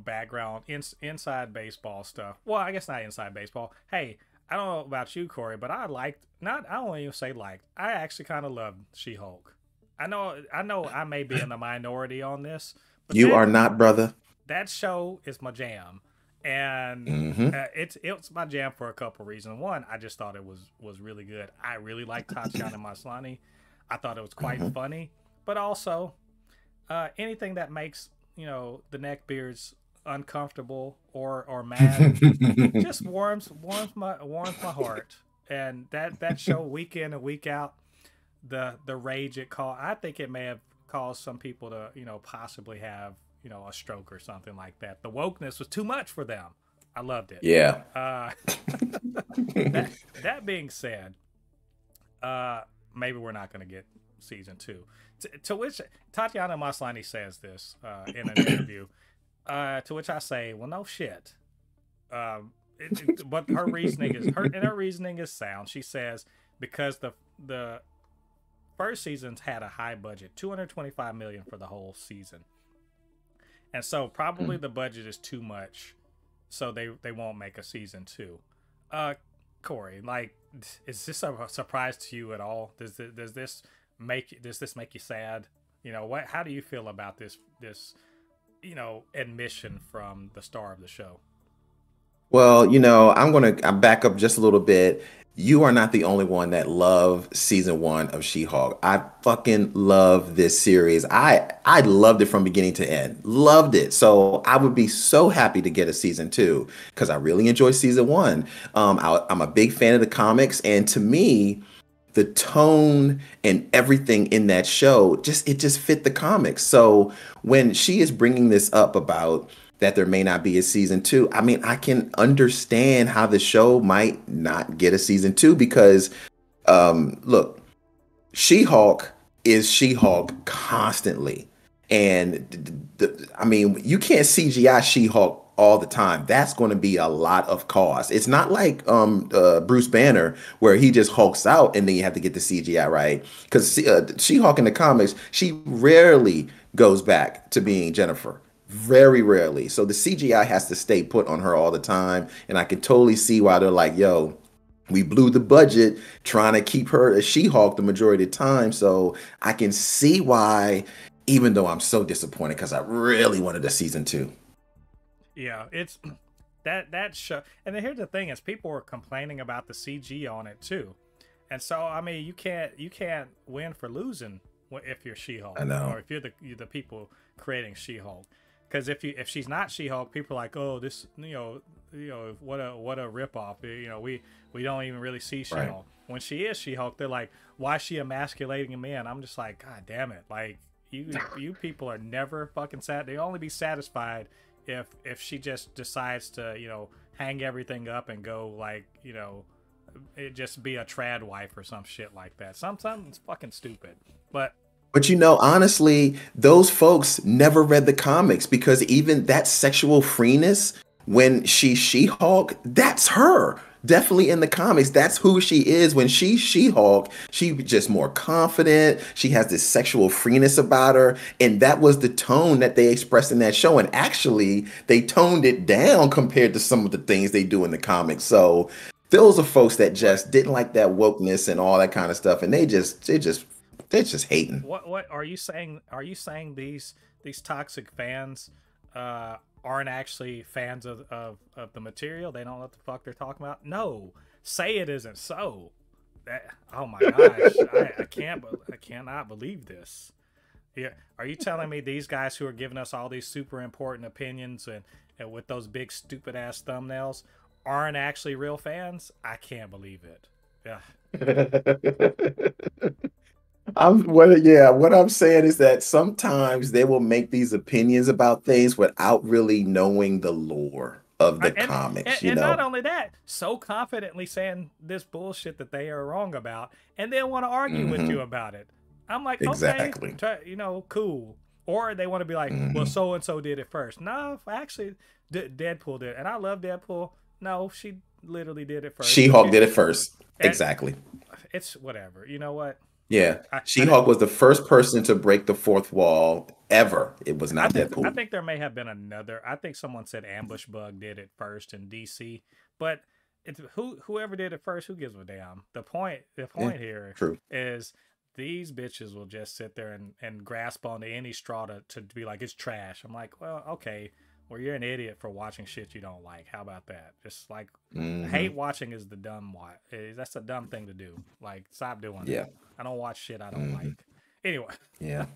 background inside baseball stuff. Well, I guess not inside baseball. Hey, I don't know about you, Corey, but I liked not. I don't even say liked. I actually kind of loved She-Hulk. I know, I may be in the minority on this, but You are not, brother. that show is my jam, and Hmm. it's my jam for a couple reasons. One, I just thought it was really good. I really liked Tatiana Maslany. I thought it was quite Hmm. funny, but also anything that makes the neckbeards uncomfortable or mad just warms my heart. And that show week in and week out, the rage it caused, I think it may have caused some people to possibly have a stroke or something like that. The wokeness was too much for them. I loved it. Yeah. Uh, that being said, maybe we're not going to get season two. To which Tatiana Maslany says this in an interview. To which I say, well, no shit. But her reasoning is sound. She says because the first seasons had a high budget, 225 million for the whole season, and so probably the budget is too much, so they won't make a season two. Uh, Corey, like, is this a surprise to you at all? Does this make you sad? What? How do you feel about this admission from the star of the show? Well, I'm back up just a little bit. You are not the only one that loved season one of She-Hulk. I fucking love this series. I loved it from beginning to end. Loved it. So I would be so happy to get a season two because I really enjoyed season one. I'm a big fan of the comics, and to me, the tone and everything in that show just fit the comics. So when she is bringing this up about that there may not be a season two, I mean, I can understand how the show might not get a season two because look, She-Hulk is She-Hulk constantly. And I mean, you can't CGI She-Hulk all the time. That's going to be a lot of cost. It's not like Bruce Banner where he just hulks out and then you have to get the CGI right. Because She-Hulk in the comics, she rarely goes back to being Jennifer. Very rarely. So the CGI has to stay put on her all the time. And I can totally see why they're like, yo, we blew the budget trying to keep her a She-Hulk the majority of the time. So I can see why, even though I'm so disappointed because I really wanted a season two. Yeah, it's that show. And then here's the thing: is people were complaining about the CG on it too, and so I mean, you can't win for losing if you're She-Hulk I know. or if you're the people creating She-Hulk. Because if she's not She-Hulk, people are like, oh, this what a ripoff. We don't even really see Right. She-Hulk. When she is She-Hulk, they're like, why is she emasculating a man? I'm just like, God damn it! Like you people are never fucking sad. They only be satisfied if she just decides to hang everything up and go like it just be a trad wife or some shit like that. Sometimes it's fucking stupid, but But honestly, those folks never read the comics because even that sexual freeness when she's She-Hulk, that's her. Definitely in the comics, that's who she is. When she's She-Hulk, she just more confident. She has this sexual freeness about her, and that was the tone that they expressed in that show. And actually, they toned it down compared to some of the things they do in the comics. So those are folks that what just didn't like that wokeness and all that kind of stuff, and they're just hating. what are you saying? Are you saying these toxic fans aren't actually fans of the material? They don't know what the fuck they're talking about. No, say it isn't so. Oh my gosh, I cannot believe this. Yeah, are you telling me these guys who are giving us all these super important opinions and with those big stupid ass thumbnails aren't actually real fans? I can't believe it. Yeah. what I'm saying is that sometimes they will make these opinions about things without really knowing the lore of the And, comics, you and not know? only that, so confidently saying this bullshit that they are wrong about, and then want to argue with you Hmm. about it. I'm like, okay, Exactly. cool. Or they want to be like, well, Hmm. so and so did it first. No, actually, Deadpool did, and I love Deadpool. No, she literally did it first, but She-Hulk she, did it first. it, Exactly. it's whatever. You know what? Yeah. I didn't. She-Hulk was the first person to break the fourth wall ever. It was not I Deadpool. think there may have been another. I think someone said Ambush Bug did it first in DC, but whoever did it first, who gives a damn? The Yeah, point here true. is these bitches will just sit there and grasp onto any straw to be like it's trash. I'm like, well, okay, well you're an idiot for watching shit you don't like. How about that? Just like hate Hmm. watching is the dumb that's a dumb thing to do. Like stop doing that. Yeah. I don't watch shit I don't Hmm. like. Anyway, Yeah.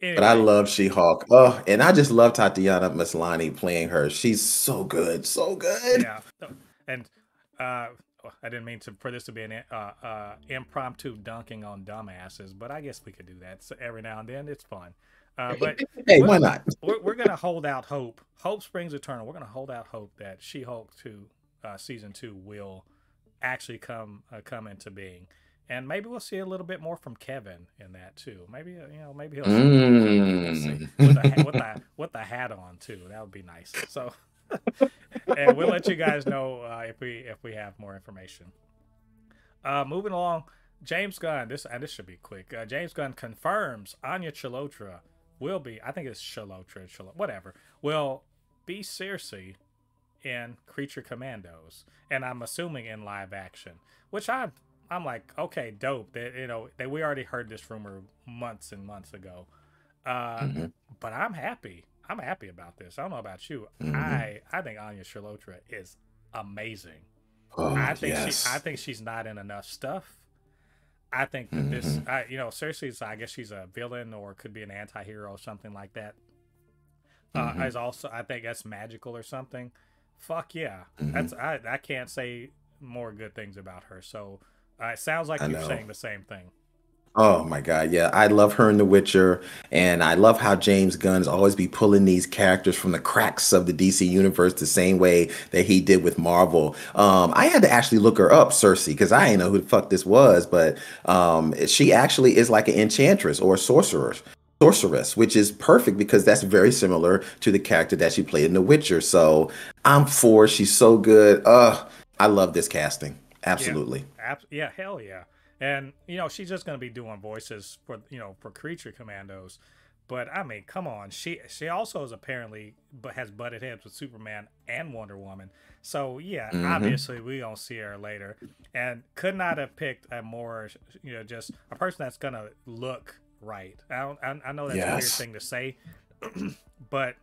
But I anyway, love She-Hulk. Oh, and I just love Tatiana Maslany playing her. She's so good. So good. yeah, and uh, I didn't mean to for this to be an impromptu dunking on dumbasses, but I guess we could do that so every now and then. It's fun. But Hey, we're, why not? we're gonna hold out hope. Hope springs eternal. We're gonna hold out hope that She-Hulk 2 season 2 will actually come into being. And maybe we'll see a little bit more from Kevin in that too. Maybe maybe he'll show up. We'll see Mm. with the hat on too. That would be nice. So and we'll let you guys know if we have more information. Moving along, James Gunn. This should be quick. James Gunn confirms Anya Chalotra will be. I think it's Chalotra, whatever. Will be Circe in Creature Commandos, and I'm assuming in live action. Which I'm like, okay, dope. That that we already heard this rumor months and months ago. Uh, Hmm. but I'm happy. I'm happy about this. I don't know about you. Hmm. I think Anya Chalotra is amazing. Oh, I yes. think she's not in enough stuff. I think that this, Hmm. Cersei's, I guess she's a villain or could be an anti-hero or something like that. Is Hmm. also, I think that's magical or something. Fuck yeah. Hmm. I can't say more good things about her. So it sounds like I you're know. saying the same thing. Oh my God, yeah. I love her in The Witcher, and I love how James Gunn's always be pulling these characters from the cracks of the DC universe the same way that he did with Marvel. I had to actually look her up, Circe, because I didn't know who the fuck this was, but she actually is like an enchantress or a sorceress, which is perfect because that's very similar to the character that she played in The Witcher. So I'm for. She's so good. I love this casting. Yeah, Absolutely. yeah, hell yeah. And she's just gonna be doing voices for for Creature Commandos. But I mean, come on, she also is apparently but has butted heads with Superman and Wonder Woman. So yeah, Hmm. obviously we gonna see her later, and could not have picked a more just a person that's gonna look right. I know that's a weird Yes. thing to say, but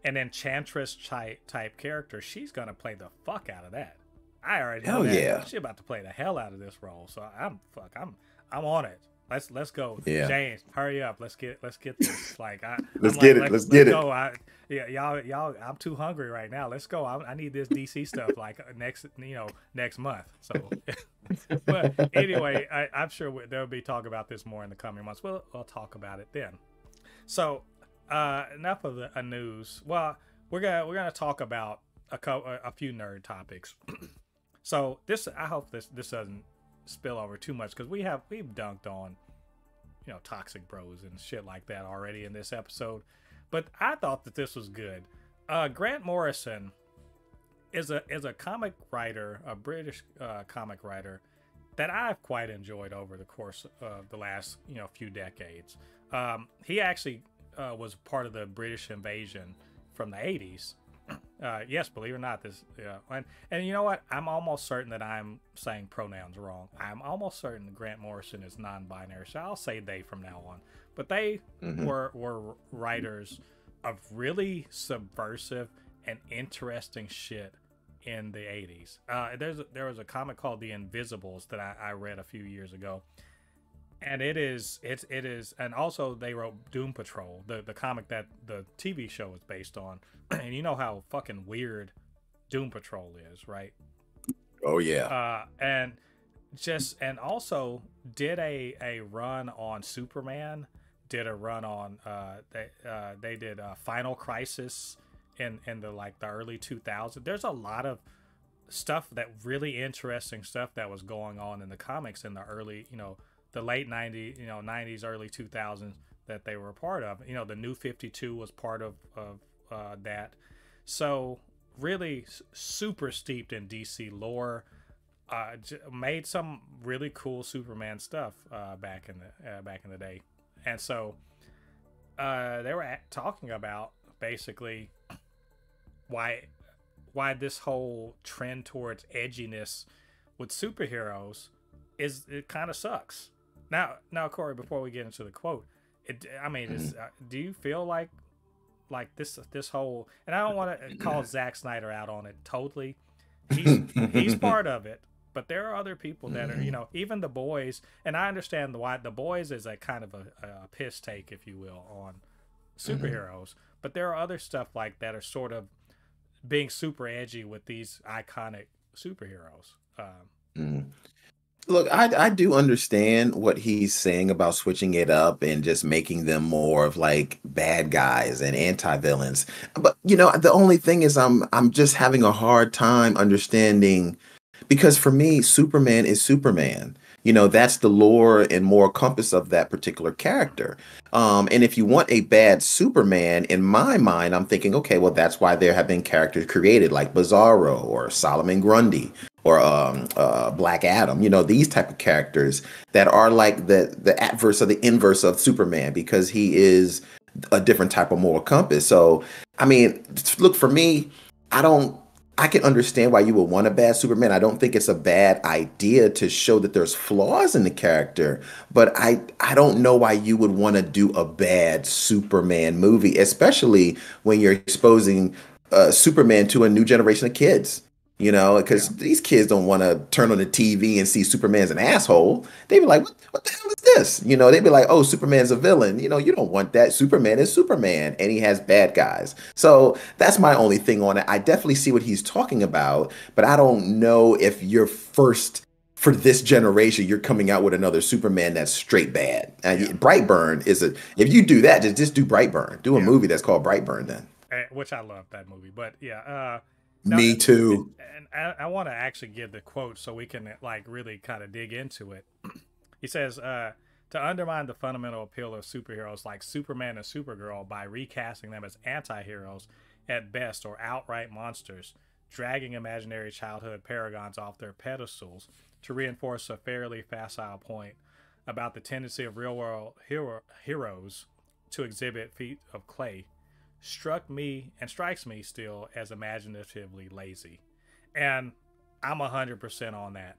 an enchantress type character, she's gonna play the fuck out of that. I already know Hell that yeah. she's about to play the hell out of this role. So I'm on it. Let's go, Yeah. James. Hurry up. Let's get this. Like I'm Let's like get it. Let's let's get it. go. Yeah, y'all. I'm too hungry right now. Let's go. I need this DC stuff like next month. So, but anyway, I'm sure there'll be talk about this more in the coming months. We'll talk about it then. So, enough of the news. Well, we're gonna talk about a few nerd topics. So I hope this doesn't spill over too much because we've dunked on toxic bros and shit like that already in this episode, but I thought that this was good. Grant Morrison is a comic writer, a British comic writer that I've quite enjoyed over the course of the last few decades. He actually was part of the British invasion from the 80s. Yes, believe it or not, this and you know what? I'm almost certain that I'm saying pronouns wrong. I'm almost certain that Grant Morrison is non-binary, so I'll say they from now on. But they Hmm. were writers of really subversive and interesting shit in the 80s. There was a comic called The Invisibles that I read a few years ago, and it is, and also they wrote Doom Patrol, the comic that the TV show is based on. And you know how fucking weird Doom Patrol is, right? Oh yeah. And just and also did a run on Superman, did a run on they did Final Crisis in the like the early 2000s. There's a lot of stuff, that really interesting stuff that was going on in the comics in the early, the late 90s, 90s, early 2000s, that they were a part of. The New 52 was part of that. So really super steeped in DC lore. Made some really cool Superman stuff back in the day. And so they were talking about basically why this whole trend towards edginess with superheroes it kind of sucks. Now, Corey, before we get into the quote, do you feel like this whole, and I don't want to call Zack Snyder out on it totally. He's part of it, but there are other people that are, even the boys, and I understand why the boys is a kind of a piss take, if you will, on superheroes, but there are other stuff like that are sort of being super edgy with these iconic superheroes. Look, I do understand what he's saying about switching it up and just making them more of like bad guys and anti-villains. But the only thing is I'm just having a hard time understanding, because for me, Superman is Superman. That's the lore and more compass of that particular character. And if you want a bad Superman, in my mind, I'm thinking, okay, well, that's why there have been characters created like Bizarro or Solomon Grundy or Black Adam. These type of characters that are like the adverse or the inverse of Superman, because he is a different type of moral compass. So, I mean, look, for me, I can understand why you would want a bad Superman. I don't think it's a bad idea to show that there's flaws in the character, but I don't know why you would want to do a bad Superman movie, especially when you're exposing Superman to a new generation of kids. Because these kids don't want to turn on the TV and see Superman's an asshole. They'd be like, what the hell is this? They'd be like, oh, Superman's a villain. You don't want that. Superman is Superman, and he has bad guys. So that's my only thing on it. I definitely see what he's talking about, but I don't know if you're first, for this generation, you're coming out with another Superman that's straight bad. Brightburn if you do that, just do Brightburn. Do a movie that's called Brightburn then. Which I love that movie, but me too. And I want to actually give the quote so we can like really kind of dig into it. He says, to undermine the fundamental appeal of superheroes like Superman and Supergirl by recasting them as anti-heroes at best or outright monsters, dragging imaginary childhood paragons off their pedestals to reinforce a fairly facile point about the tendency of real-world heroes to exhibit feats of clay, struck me and strikes me still as imaginatively lazy. And I'm 100% on that.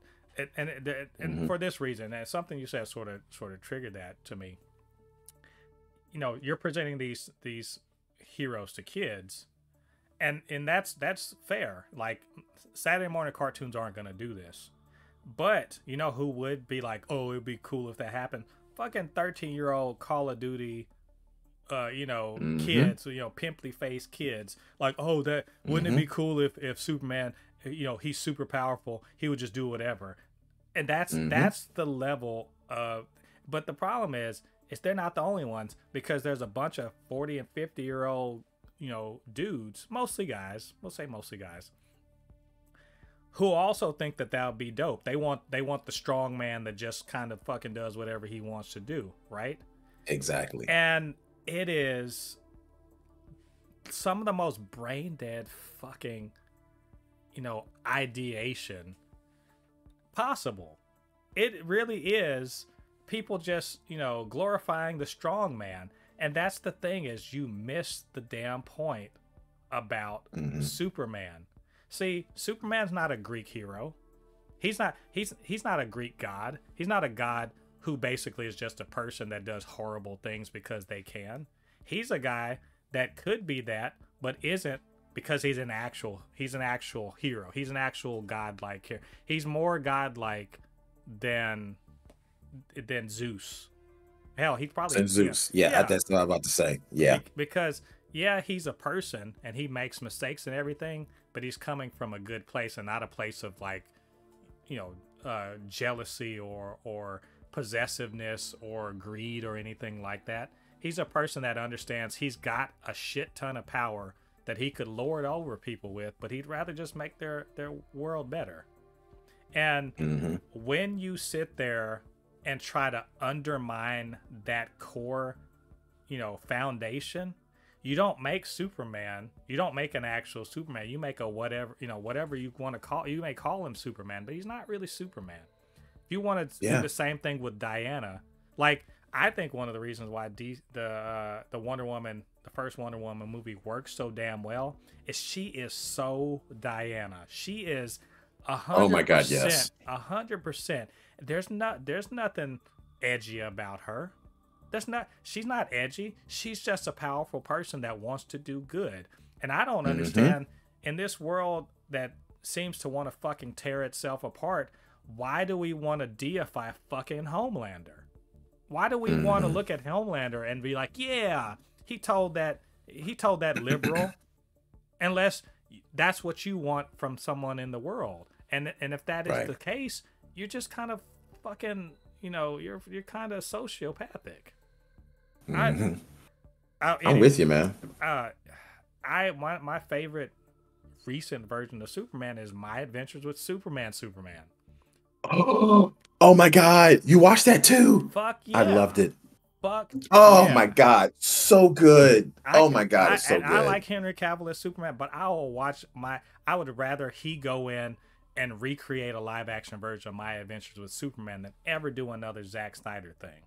And for this reason, and something you said sort of triggered that to me. You're presenting these heroes to kids, and that's fair. Like, Saturday morning cartoons aren't going to do this. But who would be like, oh, it'd be cool if that happened? Fucking 13-year-old Call of Duty kids, pimply faced kids, like, oh, that wouldn't it be cool if Superman, he's super powerful, he would just do whatever. And that's the level of, but the problem is they're not the only ones, because there's a bunch of 40 and 50-year-old dudes, mostly guys, who also think that would be dope. They want the strong man that just kind of fucking does whatever he wants to do, right? Exactly. And it is some of the most brain dead fucking, ideation possible. It really is people just, glorifying the strong man. And that's the thing, is you miss the damn point about Superman. See, Superman's not a Greek hero. He's not a Greek god. He's not a god who basically is just a person that does horrible things because they can. He's a guy that could be that, but isn't, because he's an actual hero. He's an actual godlike hero. He's more godlike than Zeus. Hell, he's probably than Zeus. Yeah, that's what I'm about to say. Yeah. Because he's a person and he makes mistakes and everything, but he's coming from a good place and not a place of like, jealousy or possessiveness or greed or anything like that. He's a person that understands he's got a shit ton of power that he could lord over people with, but he'd rather just make their world better. And when you sit there and try to undermine that core, foundation, you don't make Superman. You don't make an actual Superman. You make a whatever you want to call. You may call him Superman, but he's not really Superman. If you want to do the same thing with Diana, like I think one of the reasons why the Wonder Woman, the first Wonder Woman movie works so damn well is she is so Diana. She is 100%. Oh my God, yes, 100%. There's nothing edgy about her. She's not edgy. She's just a powerful person that wants to do good. And I don't understand in this world that seems to want to fucking tear itself apart. Why do we want to deify fucking Homelander? Why do we want to look at Homelander and be like, yeah, he told that liberal, unless that's what you want from someone in the world. And if that is the case, you're just kind of fucking, you're kind of sociopathic. I'm with you, man. My favorite recent version of Superman is My Adventures with Superman. Oh my God, you watched that too? Fuck yeah. I loved it. Fuck. Oh yeah. my God, so good. Oh my God, it's so good. I like Henry Cavill as Superman, but I would rather he go in and recreate a live action version of My Adventures with Superman than ever do another Zack Snyder thing.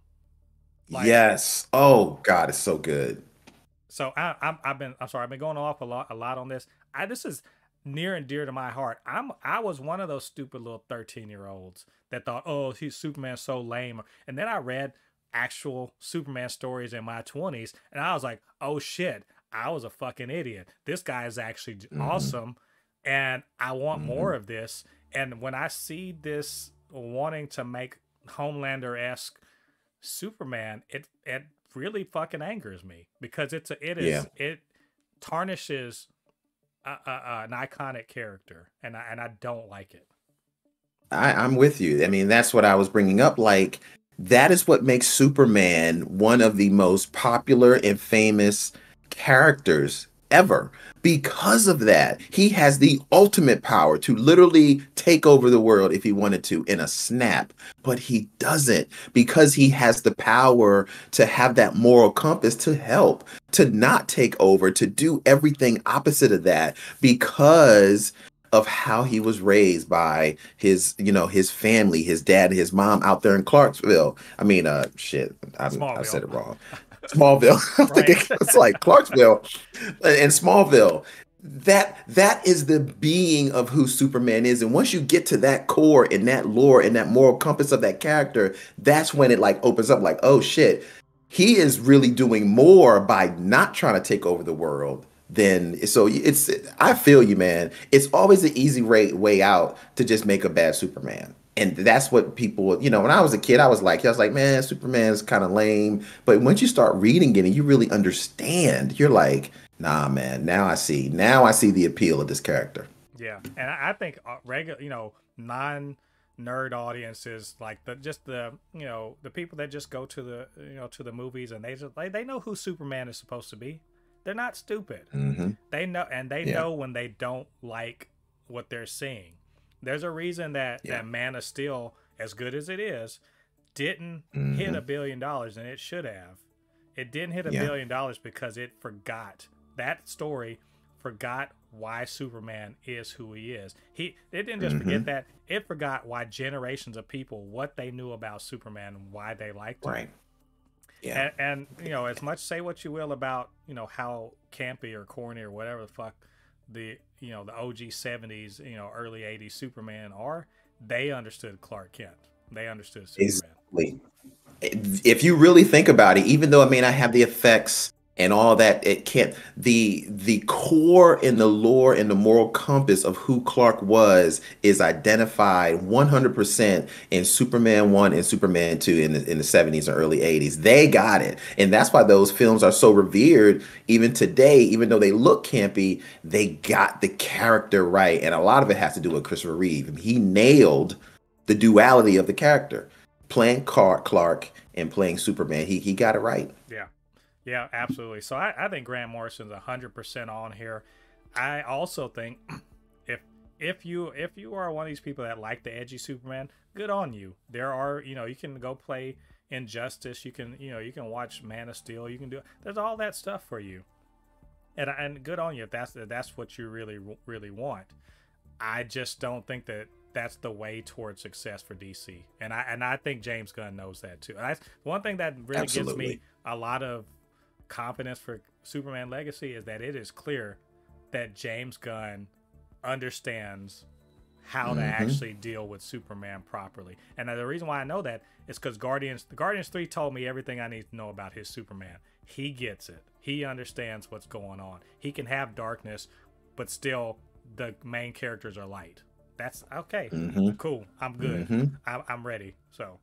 Yes. Oh God, it's so good. So I've been going off a lot on this. This is near and dear to my heart. I was one of those stupid little 13-year-olds that thought, oh, Superman's so lame. And then I read actual Superman stories in my 20s, and I was like, oh shit, I was a fucking idiot. This guy is actually awesome, and I want more of this. And when I see this wanting to make Homelander-esque Superman, it really fucking angers me, because it tarnishes an iconic character, and I don't like it. I'm with you. I mean, that's what I was bringing up. Like, that is what makes Superman one of the most popular and famous characters ever. Because of that, he has the ultimate power to literally take over the world if he wanted to in a snap, but he doesn't, because he has the power to have that moral compass to help, to not take over, to do everything opposite of that, because of how he was raised by his family, his dad and his mom out there in Clarksville. I mean, I said it wrong. Smallville. I'm thinking it's like Clarksville and Smallville. That is the being of who Superman is. And once you get to that core and that lore and that moral compass of that character, that's when it like opens up like, oh shit, he is really doing more by not trying to take over the world. I feel you, man. It's always an easy way out to just make a bad Superman. And that's what people, when I was a kid, I was like, man, Superman's kind of lame. But once you start reading it and you really understand, you're like, nah, man, now I see the appeal of this character. Yeah. And I think regular, non-nerd audiences, like the people that just go to the movies, and they know who Superman is supposed to be. They're not stupid. They know, and they know when they don't like what they're seeing. There's a reason that Man of Steel, as good as it is, didn't hit $1 billion, and it should have. It didn't hit $1 billion because it forgot. That story forgot why Superman is who he is. It didn't just forget that. It forgot why generations of people, what they knew about Superman and why they liked him. Right. Yeah. And as much say what you will about, how campy or corny or whatever the fuck the OG 70s, early 80s Superman are, they understood Clark Kent. They understood Superman. Exactly. If you really think about it, even though it may not have the effects and all that, it can't, the core and the lore and the moral compass of who Clark was is identified 100% in Superman 1 and Superman 2 in the 70s and early 80s. They got it. And that's why those films are so revered even today. Even though they look campy, they got the character right. And a lot of it has to do with Christopher Reeve. He nailed the duality of the character, playing Clark and playing Superman. He got it right. Yeah. Yeah, absolutely. So I think Grant Morrison's 100% on here. I also think if if you are one of these people that like the edgy Superman, good on you. There are, you can go play Injustice. You can, you can watch Man of Steel. You can do, there's all that stuff for you. And good on you if that's what you really want. I just don't think that that's the way towards success for DC. And I think James Gunn knows that too. That's one thing that really gives me a lot of confidence for Superman Legacy, is that it is clear that James Gunn understands how to actually deal with Superman properly. And the reason why I know that is because Guardians 3 told me everything I need to know about his Superman. He gets it. He understands what's going on. He can have darkness, but still the main characters are light. That's okay. Cool. I'm good. I'm ready. So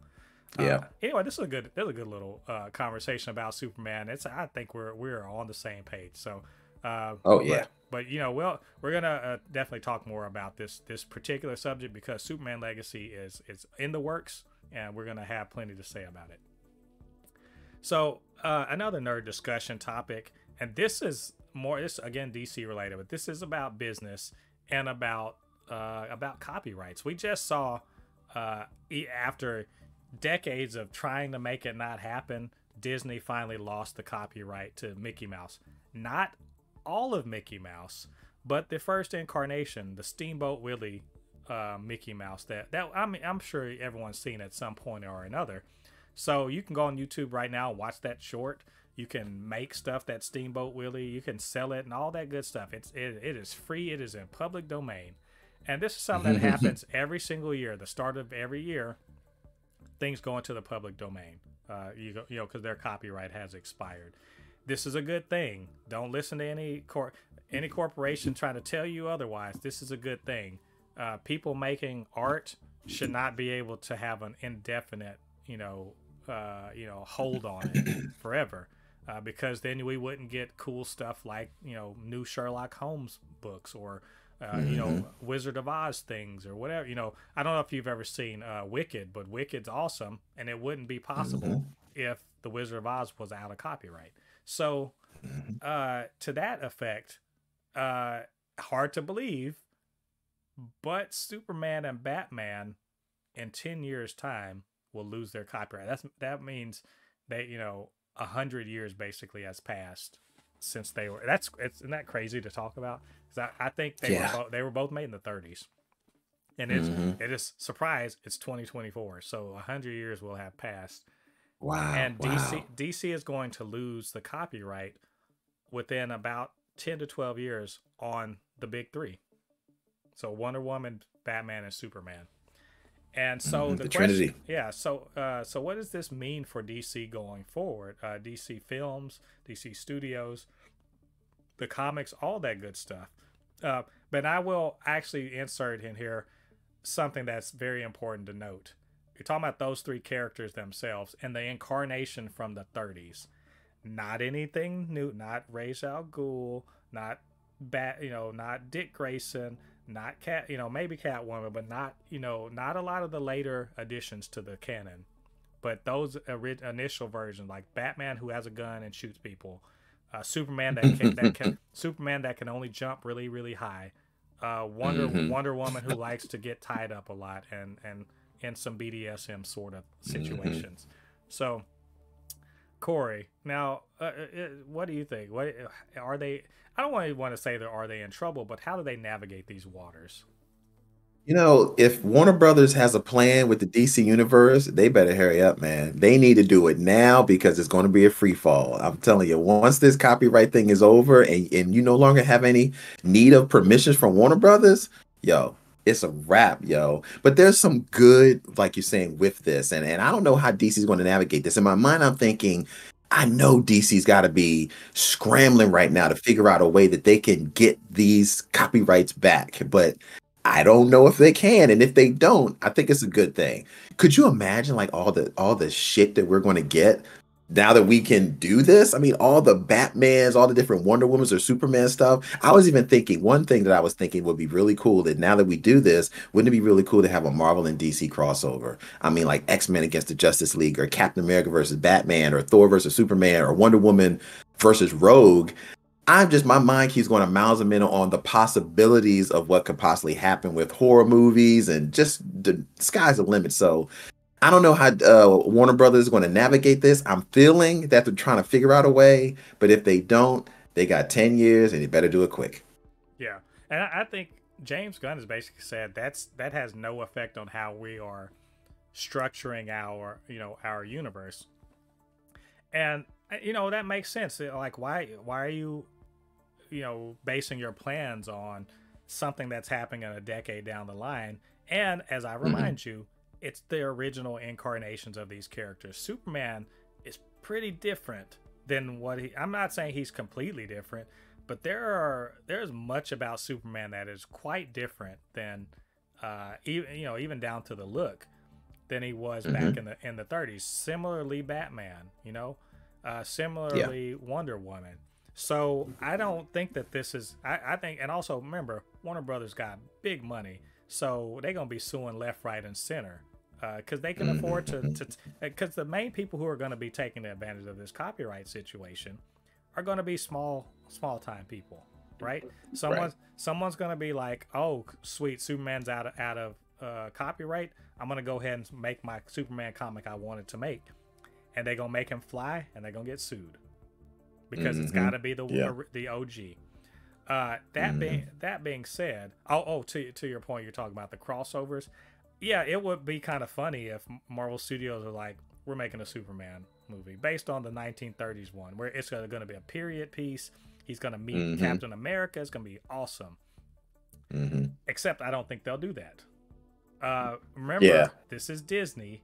anyway, this is a good little conversation about Superman. I think we're on the same page. So but we're gonna definitely talk more about this particular subject, because Superman Legacy is in the works, and we're gonna have plenty to say about it. So another nerd discussion topic, and this is again DC related, but this is about business and about copyrights. We just saw after decades of trying to make it not happen, Disney finally lost the copyright to Mickey Mouse. Not all of Mickey Mouse, but the first incarnation, the Steamboat Willie Mickey Mouse, that I'm sure everyone's seen at some point or another. So you can go on YouTube right now and watch that short. You can make stuff that Steamboat Willie, you can sell it and all that good stuff. It is free. It is in public domain. And this is something that happens every single year. The start of every year, things go into the public domain. Because their copyright has expired. This is a good thing. Don't listen to any corporation trying to tell you otherwise. This is a good thing. People making art should not be able to have an indefinite, hold on it forever, because then we wouldn't get cool stuff like new Sherlock Holmes books or Wizard of Oz things or whatever. I don't know if you've ever seen Wicked, but Wicked's awesome, and it wouldn't be possible if the Wizard of Oz was out of copyright. So to that effect, hard to believe, but Superman and Batman in 10 years time will lose their copyright. That means that 100 years basically has passed since they were. Isn't that crazy to talk about? Because I think they were both made in the 30s, and it is surprise it's 2024, so 100 years will have passed. Wow. And DC is going to lose the copyright within about 10 to 12 years on the big three. So Wonder Woman, Batman, and Superman. And so the question, Trinity. So what does this mean for DC going forward? DC Films, DC Studios, the comics, all that good stuff. But I will actually insert in here something that's very important to note. You're talking about those three characters themselves and the incarnation from the 30s. Not anything new. Not Ra's al Ghul. Not not Dick Grayson. Not Cat. Maybe Catwoman, but not not a lot of the later additions to the canon. But those initial versions, like Batman who has a gun and shoots people, Superman Superman that can only jump really really high, Wonder Woman who likes to get tied up a lot and in some BDSM sort of situations. So, Corey, now, what do you think? What are they? I don't want to say are they in trouble, but how do they navigate these waters? If Warner Brothers has a plan with the DC universe, they better hurry up, man. They need to do it now because it's going to be a free fall. I'm telling you, once this copyright thing is over and you no longer have any need of permissions from Warner Brothers, it's a wrap, But there's some good, like you're saying, with this. And I don't know how DC's going to navigate this. In my mind, I'm thinking, I know DC's got to be scrambling right now to figure out a way that they can get these copyrights back. But I don't know if they can. And if they don't, I think it's a good thing. Could you imagine like all the shit that we're going to get now that we can do this, I mean, all the Batmans, all the different Wonder Womans or Superman stuff. I was even thinking one thing that I was thinking would be really cool that now that we do this, wouldn't it be really cool to have a Marvel and DC crossover? I mean, like X-Men against the Justice League, or Captain America versus Batman, or Thor versus Superman, or Wonder Woman versus Rogue. My mind keeps going a miles a minute on the possibilities of what could possibly happen with horror movies, and just the sky's the limit. So I don't know how Warner Brothers is going to navigate this. I'm feeling that they're trying to figure out a way, but if they don't, they got 10 years and they better do it quick. Yeah. And I think James Gunn has basically said that has no effect on how we are structuring our universe. And that makes sense. Like, why are you basing your plans on something that's happening in a decade down the line? And as I remind you, it's the original incarnations of these characters. Superman is pretty different than I'm not saying he's completely different, but there's much about Superman that is quite different than even down to the look than he was back in the 30s. Similarly, Batman, similarly Wonder Woman. So I don't think that this is. I think, and also remember, Warner Brothers got big money, so they're gonna be suing left, right, and center, because they can afford to. Because the main people who are going to be taking advantage of this copyright situation are going to be small time people, right? Someone's going to be like, oh, sweet, Superman's out of copyright. I'm going to go ahead and make my Superman comic I wanted to make, and they're gonna make him fly, and they're gonna get sued. Because it's got to be the OG. That being said, to your point, you're talking about the crossovers. Yeah, it would be kind of funny if Marvel Studios are like, we're making a Superman movie based on the 1930s one, where it's going to be a period piece. He's going to meet Captain America. It's going to be awesome. Except I don't think they'll do that. Remember, this is Disney.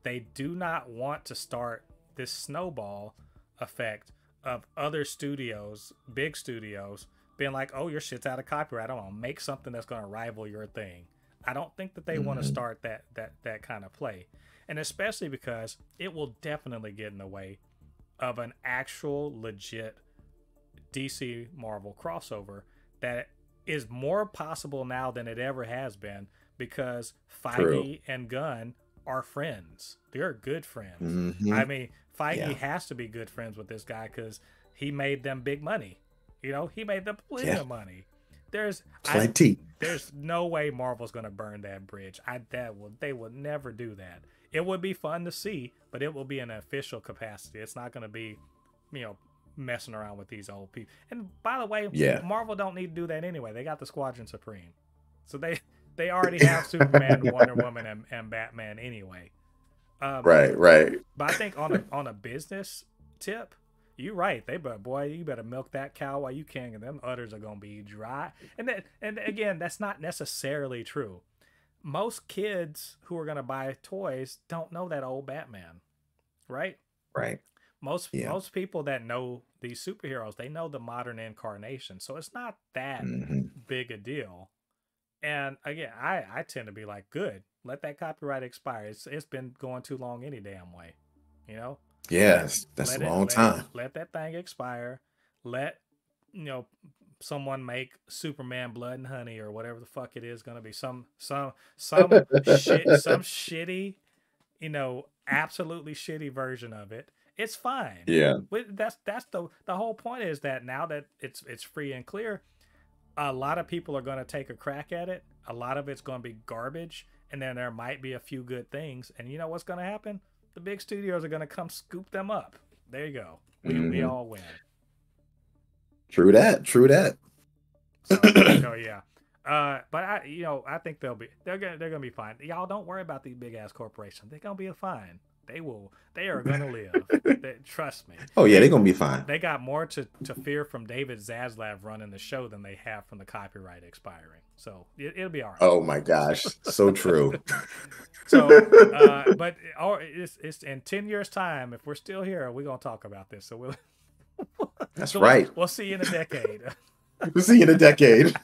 They do not want to start this snowball effect of other studios, big studios, being like, oh, your shit's out of copyright. I'm gonna make something that's gonna rival your thing. I don't think that they want to start that kind of play. And especially because it will definitely get in the way of an actual legit DC Marvel crossover that is more possible now than it ever has been, because Foggy and Gunn are friends. They're good friends. I mean, Feige has to be good friends with this guy because he made them big money. He made them plenty of money. There's no way Marvel's gonna burn that bridge. They would never do that. It would be fun to see, but it will be in an official capacity. It's not gonna be, messing around with these old people. And by the way, Marvel don't need to do that anyway. They got the Squadron Supreme, so they already have Superman, Wonder Woman, and Batman anyway. Right. But I think on a business tip, you're right. You better milk that cow while you can, and them udders are gonna be dry. And again, that's not necessarily true. Most kids who are gonna buy toys don't know that old Batman, right? Right. Most people that know these superheroes, they know the modern incarnation, so it's not that big a deal. And again, I tend to be like, good, let that copyright expire. It's been going too long any damn way, Yes, that's a long time. Let that thing expire. Let someone make Superman Blood and Honey or whatever the fuck it is going to be. Some shitty, absolutely shitty version of it. It's fine. Yeah, that's the whole point, is that now that it's free and clear, a lot of people are going to take a crack at it. A lot of it's going to be garbage, and then there might be a few good things. And you know what's going to happen? The big studios are going to come scoop them up. There you go. We all win. True that. So yeah. But I think they're gonna be fine. Y'all don't worry about these big ass corporations. They're gonna be fine. They are gonna live. Trust me. Oh yeah, they're gonna be fine. They got more to fear from David Zaslav running the show than they have from the copyright expiring. So it'll be all right. Oh my gosh, so true. So, but it's in 10 years' time, if we're still here, we're gonna talk about this. So That's right. We'll see you in a decade. We'll see you in a decade.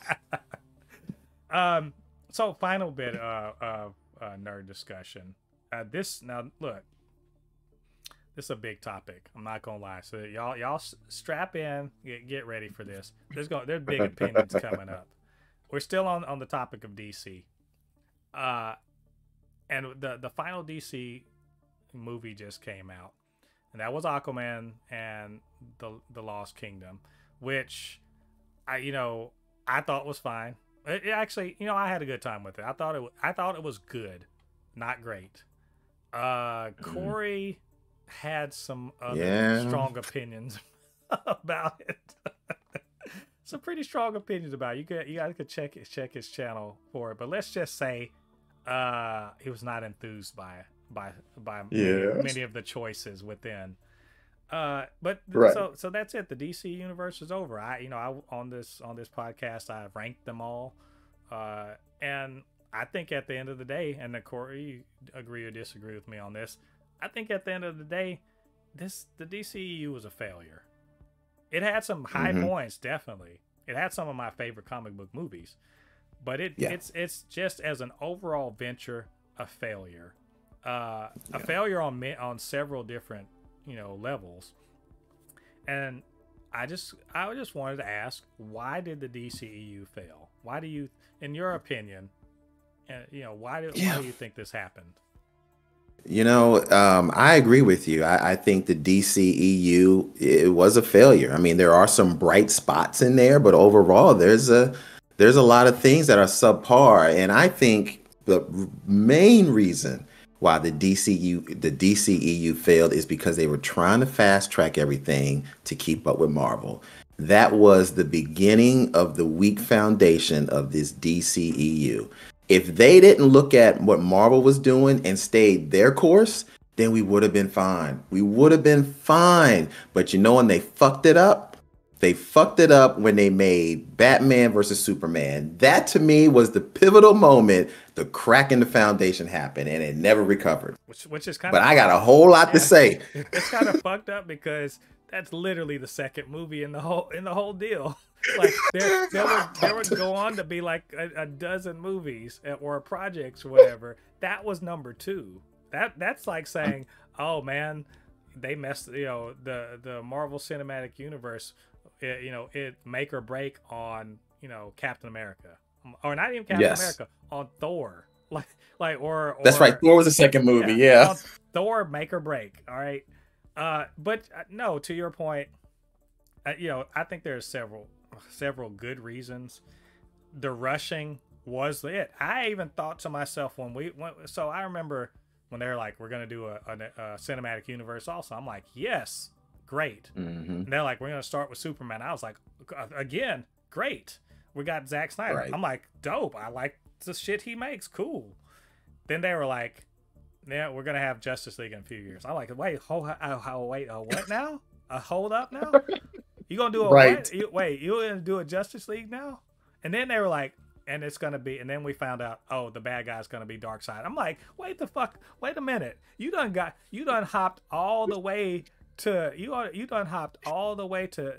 So final bit of nerd discussion. Now look, this is a big topic. I'm not gonna lie. So y'all strap in, get ready for this. There's big opinions coming up. We're still on the topic of DC. And the final DC movie just came out, and that was Aquaman and the Lost Kingdom, which I thought was fine. It actually, I had a good time with it. I thought it was good, not great. Corey had some other strong opinions about it. Some pretty strong opinions about it. You guys could check his channel for it. But let's just say he was not enthused by many of the choices within. But so that's it. The DC universe is over. I on this podcast I ranked them all, and I think at the end of the day, and Corey, you agree or disagree with me on this, I think at the end of the day, the DCEU was a failure. It had some high points, definitely. It had some of my favorite comic book movies, but it's just as an overall venture a failure. A failure on several different levels. And I just wanted to ask, why did the DCEU fail? Why do you, in your opinion, why do you think this happened? I agree with you. I think the DCEU, it was a failure. I mean, there are some bright spots in there, but overall there's a lot of things that are subpar. And I think the main reason why the DCEU failed is because they were trying to fast track everything to keep up with Marvel. That was the beginning of the weak foundation of this DCEU. If they didn't look at what Marvel was doing and stayed their course, then we would have been fine. We would have been fine. But when they fucked it up? They fucked it up when they made Batman versus Superman. That to me was the pivotal moment. The crack in the foundation happened, and it never recovered. Which is kind of. But I got a whole lot to say. It's kind of fucked up because that's literally the second movie in the whole deal. Like there would go on to be like a dozen movies or projects or whatever. That was number 2. That's like saying, oh man, they messed. The Marvel Cinematic Universe. It make or break on Captain America, or not even Captain America, on Thor. Or that's right. Thor was the second movie. Yeah. Thor make or break. All right. But no, to your point, I think there's several good reasons. The rushing was it. I even thought to myself when we went. So I remember when they were like, we're gonna do a cinematic universe. Also, I'm like, yes. Great. And they're like, we're going to start with Superman. I was like, again, great. We got Zack Snyder. Right. I'm like, dope. I like the shit he makes. Cool. Then they were like, yeah, we're going to have Justice League in a few years. I'm like, wait, what now? Hold up now? You going to do a what? You going to do a Justice League now? And then they were like, and it's going to be, and then we found out, oh, the bad guy's going to be Darkseid. I'm like, wait a minute. You done hopped all the way to you done hopped all the way to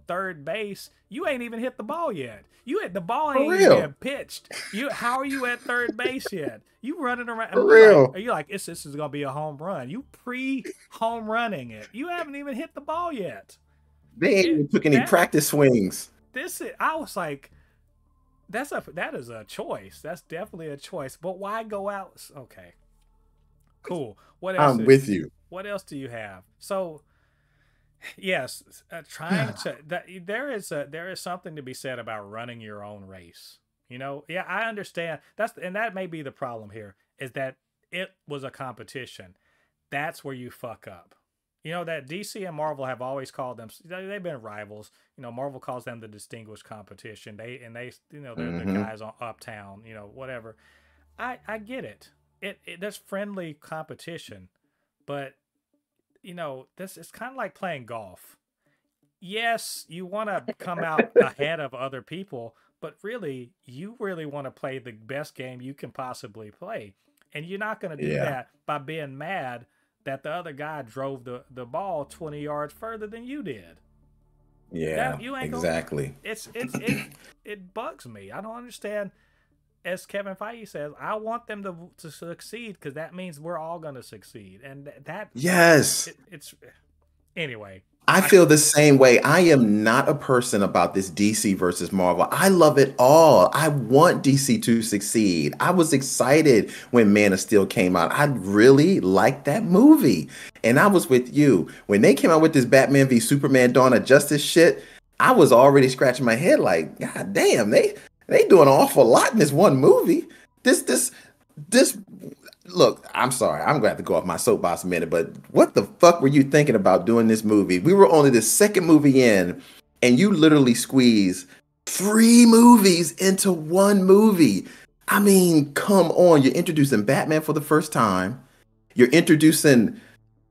third base. You ain't even hit the ball yet. The ball ain't even pitched. How are you at third base yet? You running around for real. Are you like this is gonna be a home run? You home running it. You haven't even hit the ball yet. They ain't even took any practice swings. I was like, that is a choice. That's definitely a choice. But why go out? Okay, cool. What else? I'm with you. What else do you have? So, yes, trying to there is something to be said about running your own race. Yeah, I understand. That may be the problem here is that it was a competition. That's where you fuck up. That DC and Marvel have always called them. They've been rivals. Marvel calls them the distinguished competition. They're the guys on Uptown. Whatever. I get it. There's friendly competition. But, this is kind of like playing golf. Yes, you want to come out ahead of other people, but really, you really want to play the best game you can possibly play. And you're not going to do that by being mad that the other guy drove the ball 20 yards further than you did. Yeah, you ain't exactly. It bugs me. I don't understand. as Kevin Feige says, I want them to succeed because that means we're all going to succeed. And that Yes. it's anyway. I feel the same way. I am not a person about this DC versus Marvel. I love it all. I want DC to succeed. I was excited when Man of Steel came out. I really liked that movie. And I was with you. When they came out with this Batman v Superman Dawn of Justice shit, I was already scratching my head like, God damn, they doing an awful lot in this one movie. This Look, I'm sorry. I'm going to have to go off my soapbox a minute, but what the fuck were you thinking about doing this movie? We were only the second movie in, and you literally squeezed 3 movies into one movie. I mean, come on. You're introducing Batman for the first time. You're introducing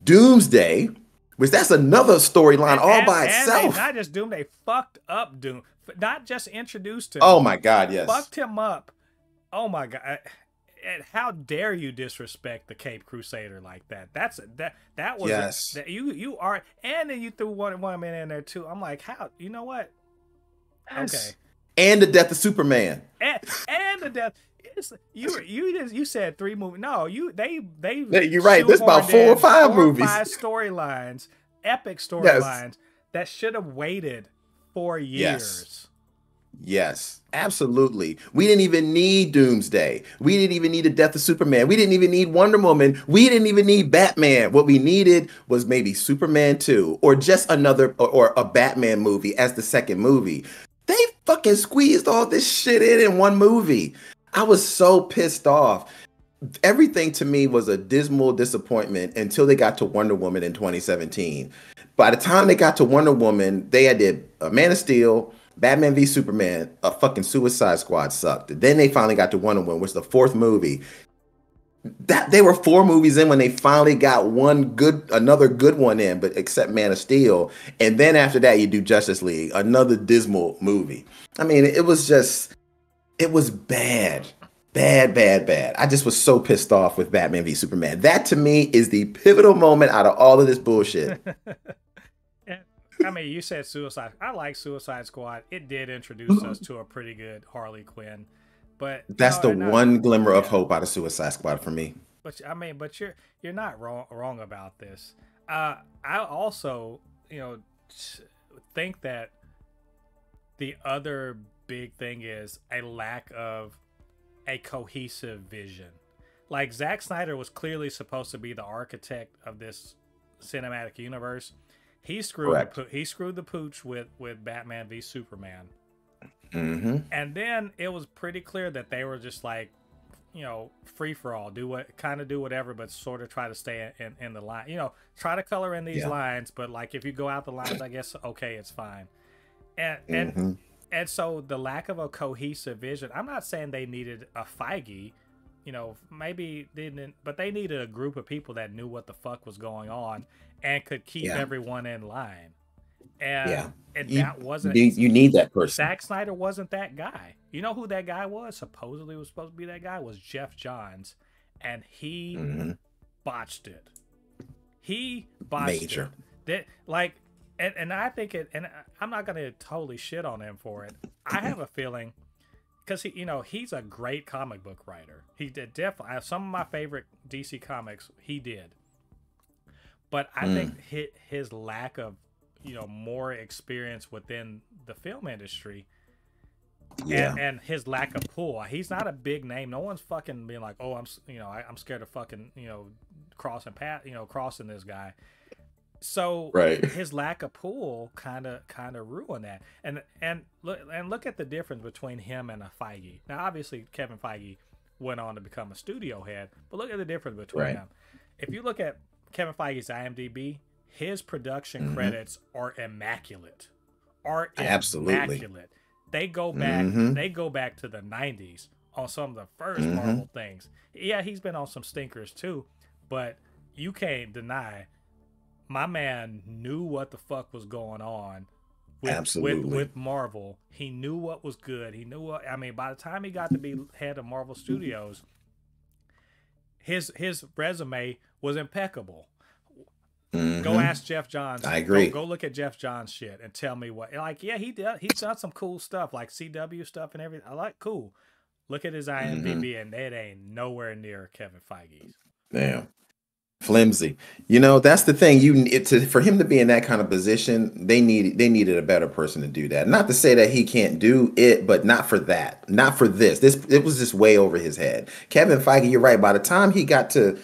Doomsday, which that's another storyline all by itself. And not just Doom, they fucked up Doom. Not just introduced him. Oh my God, yes. Fucked him up. Oh my God. And how dare you disrespect the Cape Crusader like that? That was yes. You are, and then you threw one man in there too. I'm like, how? You know what? Yes. Okay. And the death of Superman. And the death. You said 3 movies. No, they. You're right. There's about 4 or 5 movies. 5 storylines, epic storylines that should have waited 4 years. Yes, absolutely. We didn't even need Doomsday. We didn't even need the death of Superman. We didn't even need Wonder Woman. We didn't even need Batman. What we needed was maybe Superman 2 or just another or a Batman movie as the second movie. They fucking squeezed all this shit in one movie. I was so pissed off. Everything to me was a dismal disappointment until they got to Wonder Woman in 2017. By the time they got to Wonder Woman, they had did Man of Steel, Batman v Superman, a fucking Suicide Squad sucked. Then they finally got to Wonder Woman, which was the 4th movie. That they were 4 movies in when they finally got another good one in, but except Man of Steel. And then after that, you do Justice League, another dismal movie. I mean, it was bad. Bad. I just was so pissed off with Batman v Superman. That to me is the pivotal moment out of all of this bullshit. I mean, you said Suicide. I like Suicide Squad. It did introduce us to a pretty good Harley Quinn, but that's the one glimmer of hope out of Suicide Squad for me. But I mean, you're not wrong about this. I also, think that the other big thing is a lack of a cohesive vision. Like Zack Snyder was clearly supposed to be the architect of this cinematic universe. He screwed the pooch with Batman v Superman. Mm-hmm. And then it was pretty clear that they were just like, free for all, do whatever, but sort of try to stay in the line. Try to color in these lines, but like if you go out the lines, I guess okay, it's fine. And so the lack of a cohesive vision. I'm not saying they needed a Feige, maybe they didn't, but they needed a group of people that knew what the fuck was going on and could keep everyone in line. And that wasn't. You need that person. Zack Snyder wasn't that guy. You know who that guy was? Supposedly was supposed to be that guy was Jeff Johns, and he botched it. He botched it. That and I think it. And I'm not gonna totally shit on him for it. I have a feeling because he's a great comic book writer. He did definitely some of my favorite DC comics. He did. But I think his lack of, more experience within the film industry and his lack of pull. He's not a big name. No one's fucking being like, oh, I'm scared of fucking, crossing this guy. So his lack of pull kind of ruined that. And look at the difference between him and a Feige. Now, obviously, Kevin Feige went on to become a studio head, but look at the difference between them. If you look at Kevin Feige's IMDb, his production credits are immaculate. Absolutely. They go back to the 90s on some of the first Marvel things. Yeah, he's been on some stinkers too, but you can't deny my man knew what the fuck was going on with Marvel. He knew what was good. He knew what, by the time he got to be head of Marvel Studios, his resume was impeccable. Go ask Jeff Johns. I agree. Go look at Jeff Johns shit and tell me what. Like, yeah, he's done some cool stuff like CW stuff and everything. I like cool, Look at his IMDb, and it ain't nowhere near Kevin Feige's. Damn. Flimsy. That's the thing. For him to be in that kind of position, they needed a better person to do that. Not to say that he can't do it, but not for that. Not for this. It was just way over his head. Kevin Feige, you're right. By the time he got to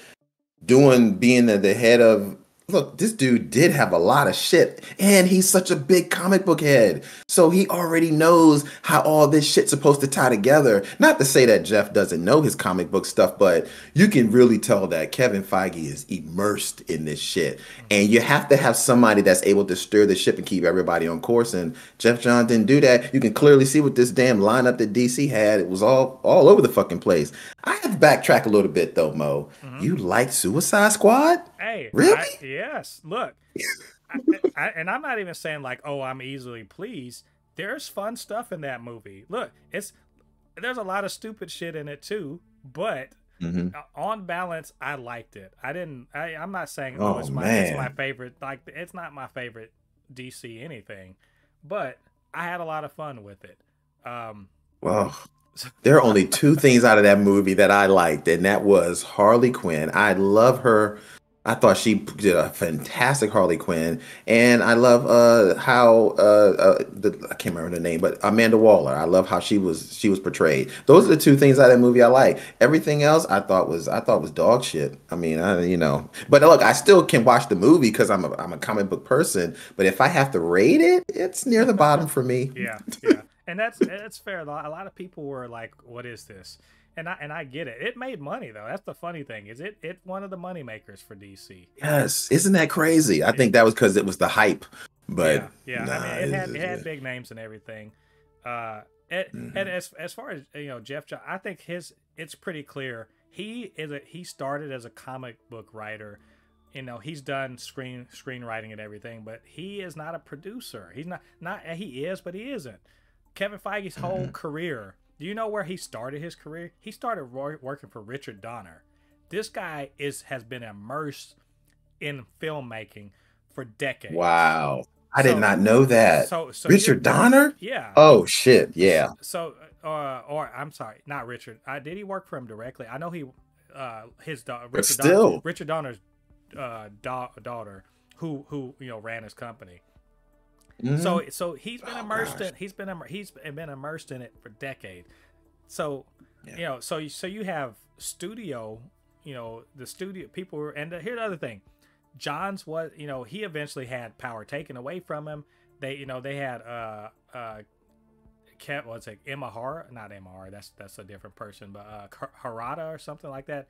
being the head of, look, this dude did have a lot of shit, and he's such a big comic book head. So he already knows how all this shit's supposed to tie together. Not to say that Jeff doesn't know his comic book stuff, but you can really tell that Kevin Feige is immersed in this shit. And you have to have somebody that's able to steer the ship and keep everybody on course. And Jeff Johns didn't do that. You can clearly see what this damn lineup that DC had. It was all over the fucking place. I have to backtrack a little bit though, Mo. You like Suicide Squad? Hey, really? Yes. Look, and I'm not even saying like, oh, I'm easily pleased. There's fun stuff in that movie. Look, there's a lot of stupid shit in it too, but on balance, I liked it. I'm not saying it's my favorite. Like, it's not my favorite DC anything, but I had a lot of fun with it. Well, there are only two things out of that movie that I liked, and that was Harley Quinn. I love her. I thought she did a fantastic Harley Quinn, and I love how I can't remember the name, but Amanda Waller. I love how she was portrayed. Those are the two things out of that movie I like. Everything else I thought was dog shit. I mean, but look, I still can watch the movie because I'm a comic book person. But if I have to rate it, it's near the bottom for me. Yeah, and that's fair. A lot of people were like, "What is this?" And I get it. It made money though. That's the funny thing. Is it one of the money makers for DC? Yes, isn't that crazy? I think that was because it was the hype. But yeah. Nah, I mean, it had big names and everything. And as far as Jeff Johns, I think it's pretty clear he started as a comic book writer. He's done screenwriting and everything, but he is not a producer. He's not he is, but he isn't. Kevin Feige's whole career. Do you know where he started his career? He started working for Richard Donner. This guy has been immersed in filmmaking for decades. Wow. I did not know that. So Richard Donner? Yeah. Oh shit, yeah. So or I'm sorry, not Richard. Did he work for him directly? I know he Richard Donner's daughter who ran his company. So he's been immersed in he's been immersed in it for decades. So so you have studio, the studio people and here's the other thing. Johns was he eventually had power taken away from him. They had Emma Har, not Emma Har, that's a different person, but Harada or something like that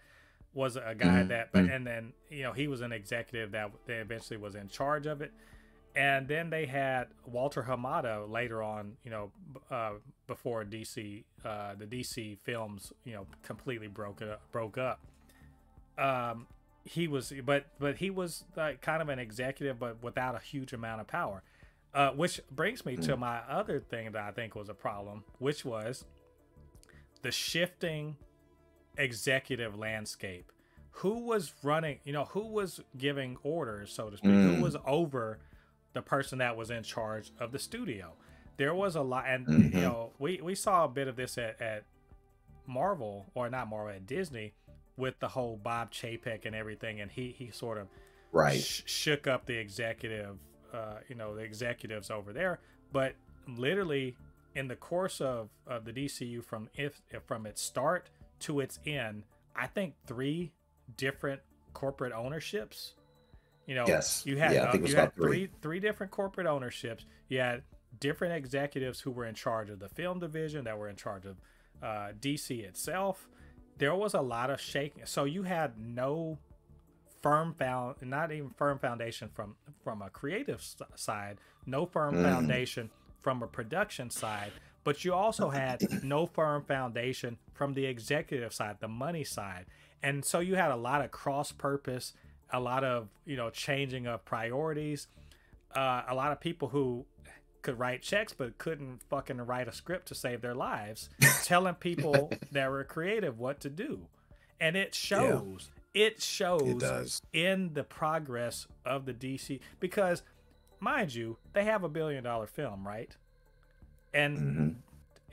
was a guy and then he was an executive that eventually was in charge of it. And then they had Walter Hamada later on, before DC, the DC films, completely broke up. He was, but he was like kind of an executive, but without a huge amount of power. Which brings me to my other thing that I think was a problem, which was the shifting executive landscape. Who was running? Who was giving orders, so to speak? Who was over the person that was in charge of the studio? There was a lot, and we saw a bit of this at Marvel, or not Marvel, at Disney, with the whole Bob Chapek and everything, and he sort of shook up the executive, the executives over there. But literally, in the course of the DCU, from its start to its end, I think 3 different corporate ownerships. Yes. You had, I think you had three different corporate ownerships. You had different executives who were in charge of the film division, that were in charge of DC itself. There was a lot of shaking. So you had no not even firm foundation from a creative side, no firm foundation from a production side, but you also had no firm foundation from the executive side, the money side. And so you had a lot of cross purpose, a lot of changing of priorities, a lot of people who could write checks but couldn't fucking write a script to save their lives, telling people that were creative what to do. And it shows. It shows in the progress of the DC, because mind you, they have $1 billion film, right? And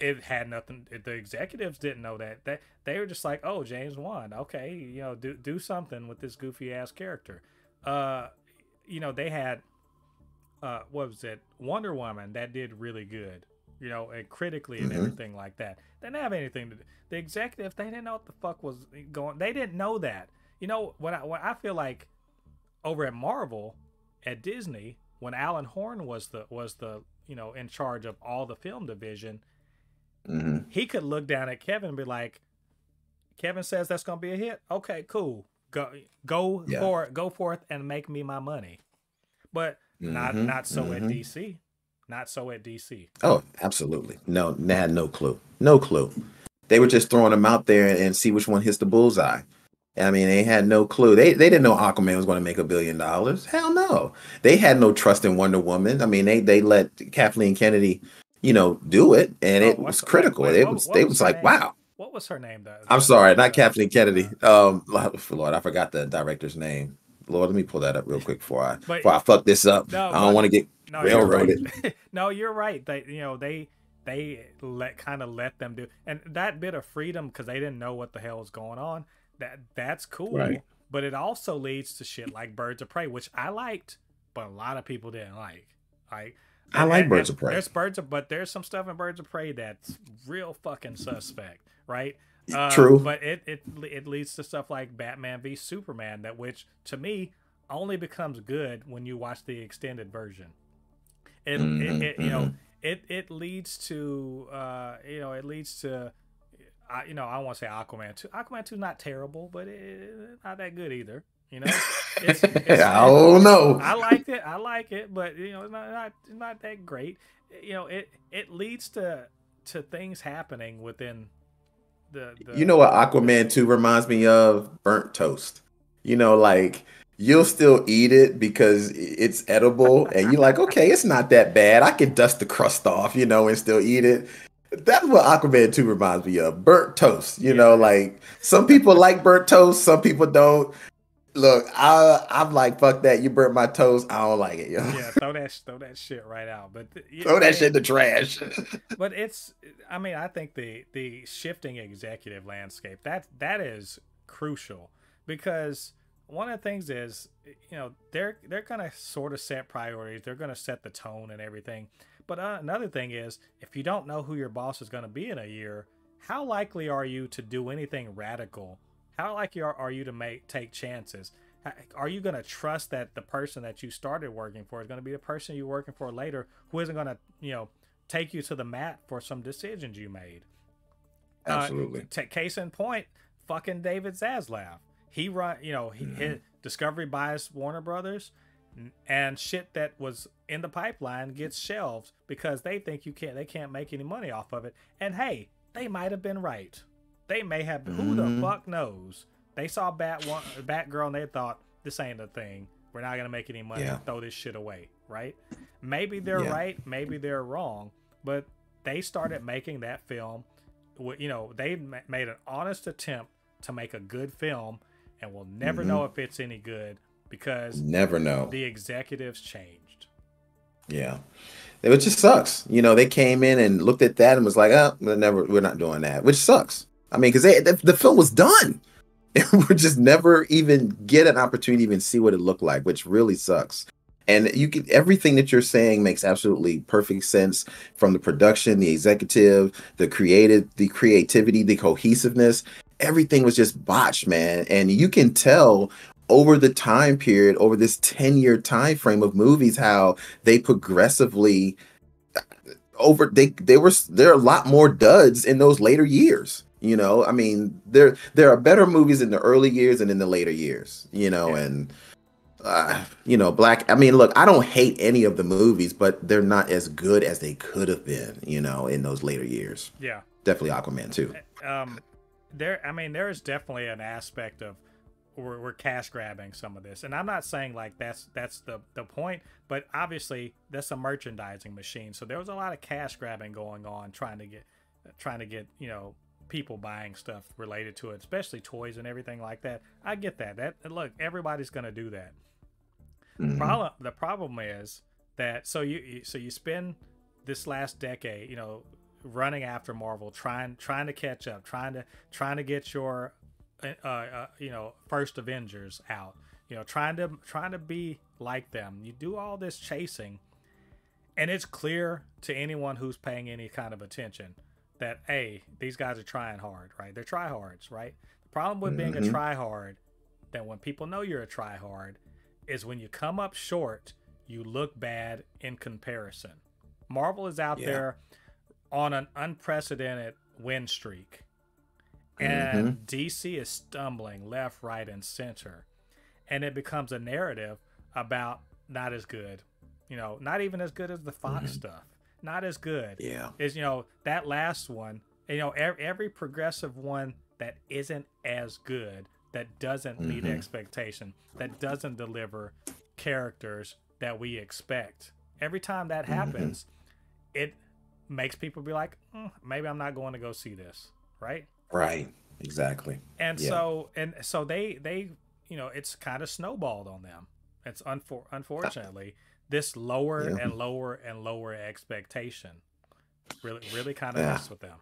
it had nothing. The executives didn't know that. They were just like, oh, James Wan, okay, you know, do something with this goofy ass character. You know, they had what was it, Wonder Woman, that did really good, you know, and critically and everything like that. They didn't have anything to do. The executives, they didn't know what the fuck was going. They didn't know that. You know, what I feel like over at Marvel, at Disney, when Alan Horn was the you know, in charge of all the film division, he could look down at Kevin and be like, Kevin says that's gonna be a hit. Okay, cool. Go for it. Go forth and make me my money. But not so at DC. Not so at DC. Oh, absolutely. No, they had no clue. No clue. They were just throwing them out there and see which one hits the bullseye. I mean, they had no clue. They didn't know Aquaman was going to make $1 billion. Hell no. They had no trust in Wonder Woman. I mean, they let Kathleen Kennedy, you know, do it, and it was critical. It was like, wow. What was her name? I'm sorry, not Kathleen Kennedy. Lord, I forgot the director's name. Lord, let me pull that up real quick before I fuck this up. I don't want to get railroaded. Right. No, you're right. They let them do, and that bit of freedom, because they didn't know what the hell was going on. That's cool, right. But it also leads to shit like Birds of Prey, which I liked, but a lot of people didn't like. I like Birds of Prey. But there's some stuff in Birds of Prey that's real fucking suspect, right? True. But it leads to stuff like Batman v Superman, which to me only becomes good when you watch the extended version. You know, it leads to you know, I don't want to say Aquaman 2. Aquaman 2 is not terrible, but it's not that good either. You know, I don't know. I like it, but you know, it's not that great. You know, it leads to things happening within the. You know what Aquaman 2 reminds me of? Burnt toast. You know, like, you'll still eat it because it's edible, and you're like, okay, it's not that bad. I can dust the crust off, you know, and still eat it. That's what Aquaman 2 reminds me of. Burnt toast. You know, like, some people like burnt toast, some people don't. Look, I'm like, fuck that. You burnt my toast. I don't like it, yo. Yeah, throw that shit right out. But throw that shit in the trash. But I mean, I think the shifting executive landscape, that is crucial, because one of the things is, you know, they're gonna sort of set priorities. They're gonna set the tone and everything. But another thing is, if you don't know who your boss is gonna be in a year, how likely are you to do anything radical? How likely are you to take chances? Are you going to trust that the person that you started working for is going to be the person you're working for later, who isn't going to, you know, take you to the mat for some decisions you made? Absolutely. Case in point, fucking David Zaslav. He Discovery buys Warner Brothers, and shit that was in the pipeline gets shelved because they think they can't make any money off of it. And hey, they might have been right. They may have. Who the fuck knows? They saw Batgirl and they thought, this ain't a thing. We're not gonna make any money. Yeah. Throw this shit away, right? Maybe they're right. Maybe they're wrong. But they started making that film. You know, they made an honest attempt to make a good film, and we'll never know if it's any good because the executives changed. Yeah. It just sucks. You know, they came in and looked at that and was like, oh, we're not doing that, which sucks. I mean, because the film was done. We just never even get an opportunity to even see what it looked like, which really sucks. And everything that you're saying makes absolutely perfect sense, from the production, the executive, the creativity, the cohesiveness. Everything was just botched, man. And you can tell over the time period, over this 10-year time frame of movies, how they progressively there are a lot more duds in those later years. You know, I mean, there are better movies in the early years and in the later years, you know, and, you know, I mean, look, I don't hate any of the movies, but they're not as good as they could have been, you know, in those later years. Yeah. Definitely Aquaman too. There is definitely an aspect of we're cash grabbing some of this. And I'm not saying like that's the point, but obviously that's a merchandising machine. So there was a lot of cash grabbing going on, trying to get, you know, people buying stuff related to it, especially toys and everything like that. I get that. Look, everybody's going to do that. The problem is that so you spend this last decade, you know, running after Marvel, trying to catch up, trying to get your first Avengers out, trying to be like them. You do all this chasing, and it's clear to anyone who's paying any kind of attention that, hey, these guys are trying hard, right? They're tryhards, right? The problem with being a tryhard, that when people know you're a tryhard, is when you come up short, you look bad in comparison. Marvel is out there on an unprecedented win streak, and DC is stumbling left, right, and center, and it becomes a narrative about not as good, not even as good as the Fox stuff, not as good. Is that last one, every progressive one that isn't as good, that doesn't meet expectation, that doesn't deliver characters that we expect. Every time that happens, it makes people be like, maybe I'm not going to go see this, right? Right. Exactly. And so they it's kind of snowballed on them. It's unfortunately this lower and lower and lower expectation really kind of messed with them.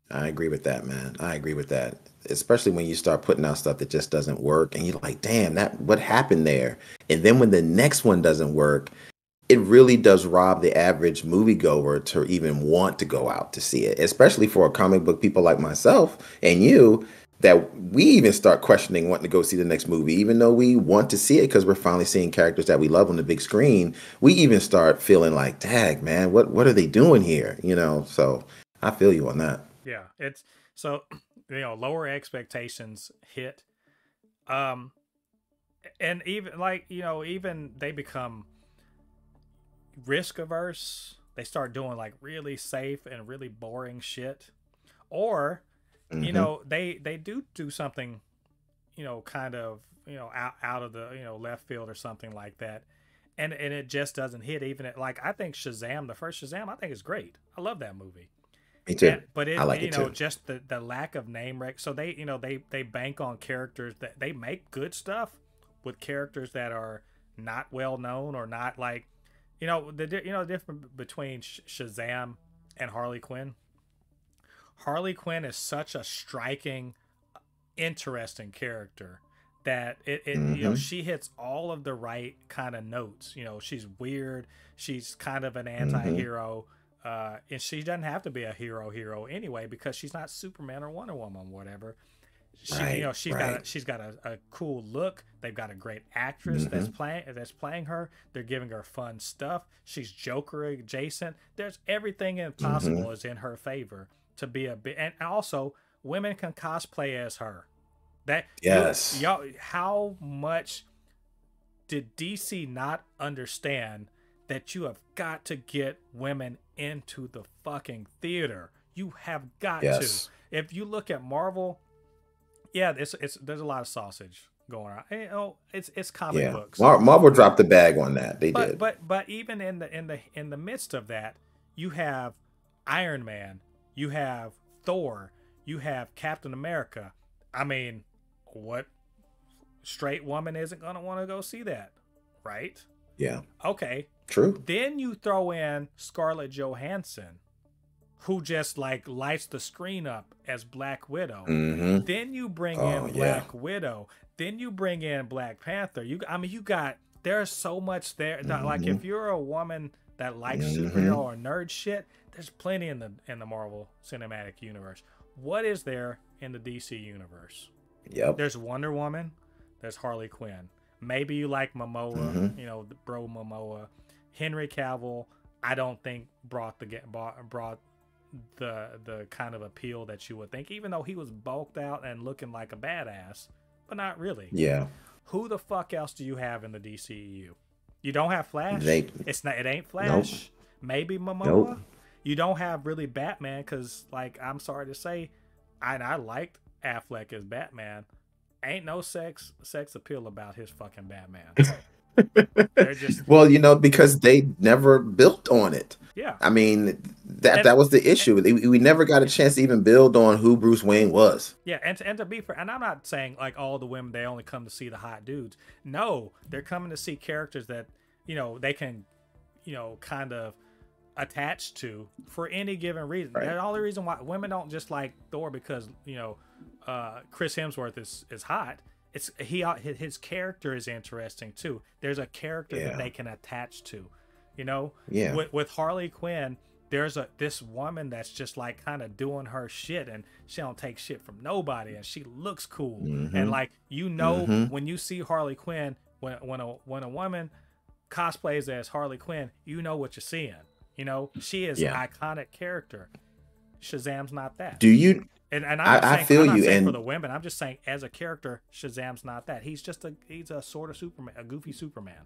I agree with that, man. I agree with that. Especially when you start putting out stuff that just doesn't work and you're like, damn, what happened there? And then when the next one doesn't work, it really does rob the average moviegoer to even want to go out to see it, especially for comic book people like myself and you, that we even start questioning wanting to go see the next movie, even though we want to see it because we're finally seeing characters that we love on the big screen. We even start feeling like, dang, man, what are they doing here? So I feel you on that. Yeah, it's so lower expectations hit, and even even they become risk averse. They start doing like really safe and really boring shit, or they do something kind of out of the left field or something like that, and it just doesn't hit. Even I think Shazam, the first Shazam, I think is great. I love that movie. Me too. But I like it too. Just the lack of name rec. So they bank on characters that they make good stuff with characters that are not well known or not like, the difference between Shazam and Harley Quinn. Harley Quinn is such a striking, interesting character that she hits all of the right kind of notes. She's weird. She's kind of an anti-hero. And she doesn't have to be a hero anyway because she's not Superman or Wonder Woman, whatever. She's got a cool look. They've got a great actress that's playing her. They're giving her fun stuff. She's Joker adjacent. There's everything possible is in her favor to be and also women can cosplay as her. Y'all, how much did DC not understand that you have got to get women into the fucking theater? You have got to. If you look at Marvel, there's a lot of sausage going on. It's comic books. Marvel dropped the bag on that. They did. But even in the midst of that, you have Iron Man, you have Thor, you have Captain America. I mean, what straight woman isn't gonna want to go see that, right? Yeah. Okay. True. Then you throw in Scarlett Johansson, who just lights the screen up as Black Widow. Then you bring in Black Widow. Then you bring in Black Panther. There's so much there. Like if you're a woman that likes superhero or nerd shit, there's plenty in the Marvel Cinematic Universe. What is there in the DC universe? Yep. There's Wonder Woman. There's Harley Quinn. Maybe you like Momoa, bro Momoa. Henry Cavill, I don't think brought the kind of appeal that you would think, even though he was bulked out and looking like a badass, but not really. Yeah. Who the fuck else do you have in the DCEU? You don't have Flash. It ain't Flash. Nope. Maybe Momoa. Nope. You don't have really Batman because, I'm sorry to say, I liked Affleck as Batman. Ain't no sex appeal about his fucking Batman. They're just because they never built on it. Yeah. I mean, that was the issue. We never got a chance to even build on who Bruce Wayne was. Yeah, and to be fair, and I'm not saying all the women, they only come to see the hot dudes. No, they're coming to see characters that they can kind of attached to for any given reason. Right. The only reason why women don't just like Thor because Chris Hemsworth is hot. It's his character is interesting too. There's a character that they can attach to, Yeah. With Harley Quinn, there's this woman that's just like kind of doing her shit, and she don't take shit from nobody, and she looks cool, and like when you see Harley Quinn, when a woman cosplays as Harley Quinn, you know what you're seeing. She is an iconic character. Shazam's not that. Do you? And I feel you. And for the women, I'm just saying as a character, Shazam's not that. He's a sort of Superman, a goofy Superman.